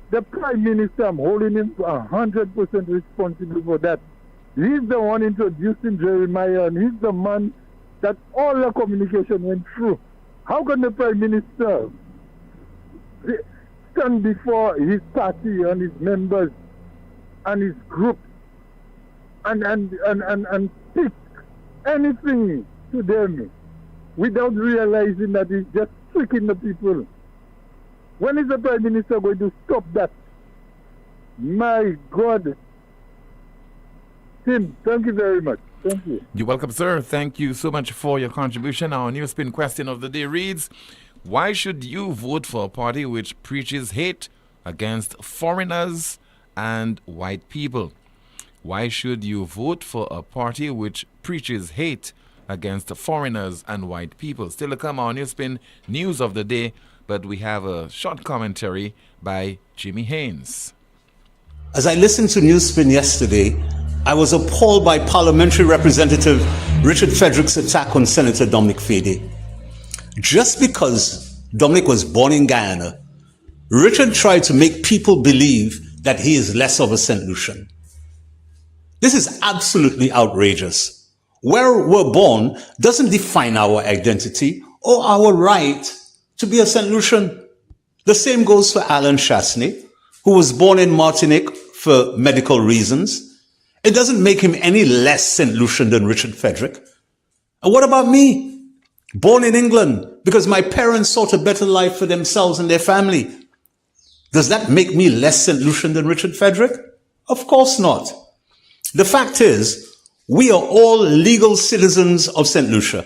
The Prime Minister, I'm holding him 100% responsible for that. He's the one introducing Jeremiah, and he's the man that all the communication went through. How can the Prime Minister stand before his party and his members and his group and speak anything to them without realizing that he's just tricking the people? When is the Prime Minister going to stop that? My God. Tim, thank you very much. Thank you. You're welcome, sir. Thank you so much for your contribution. Our NewsSpin question of the day reads, why should you vote for a party which preaches hate against foreigners and white people? Why should you vote for a party which preaches hate against foreigners and white people? Still to come, our NewsSpin news of the day, but we have a short commentary by Jimmy Haynes. As I listened to NewsSpin yesterday, I was appalled by Parliamentary Representative Richard Frederick's attack on Senator Dominic Fede. Just because Dominic was born in Guyana, Richard tried to make people believe that he is less of a St. Lucian. This is absolutely outrageous. Where we're born doesn't define our identity or our right to be a St. Lucian. The same goes for Alan Chastanet, who was born in Martinique for medical reasons. It doesn't make him any less St. Lucian than Richard Frederick. And what about me? Born in England because my parents sought a better life for themselves and their family. Does that make me less St. Lucian than Richard Frederick? Of course not. The fact is, we are all legal citizens of St. Lucia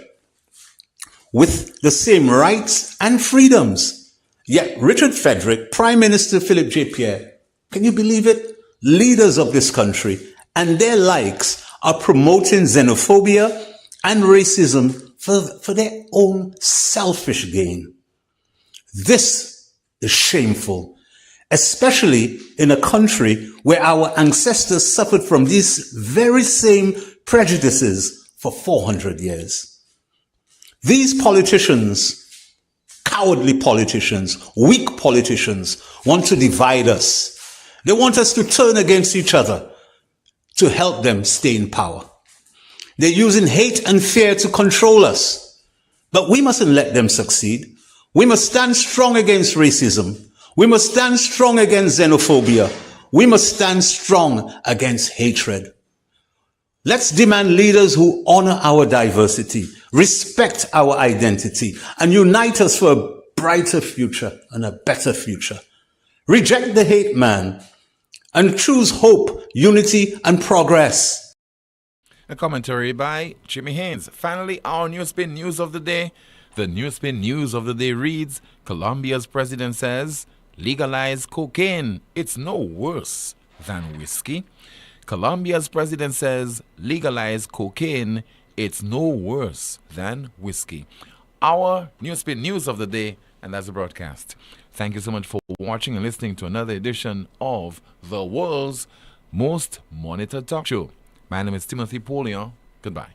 with the same rights and freedoms. Yet Richard Frederick, Prime Minister Philip J. Pierre, can you believe it? Leaders of this country and their likes are promoting xenophobia and racism for their own selfish gain. This is shameful, especially in a country where our ancestors suffered from these very same prejudices for 400 years. These politicians, cowardly politicians, weak politicians, want to divide us. They want us to turn against each other to help them stay in power. They're using hate and fear to control us. But we mustn't let them succeed. We must stand strong against racism. We must stand strong against xenophobia. We must stand strong against hatred. Let's demand leaders who honor our diversity, respect our identity, and unite us for a brighter future and a better future. Reject the hate man and choose hope, unity, and progress. A commentary by Jimmy Haynes. Finally, our NewsSpin news of the day. The NewsSpin news of the day reads, Colombia's president says, legalize cocaine. It's no worse than whiskey. Colombia's president says, legalize cocaine. It's no worse than whiskey. Our NewsSpin news of the day, and that's the broadcast. Thank you so much for watching and listening to another edition of the world's most monitored talk show. My name is Timothy Poleon. Goodbye.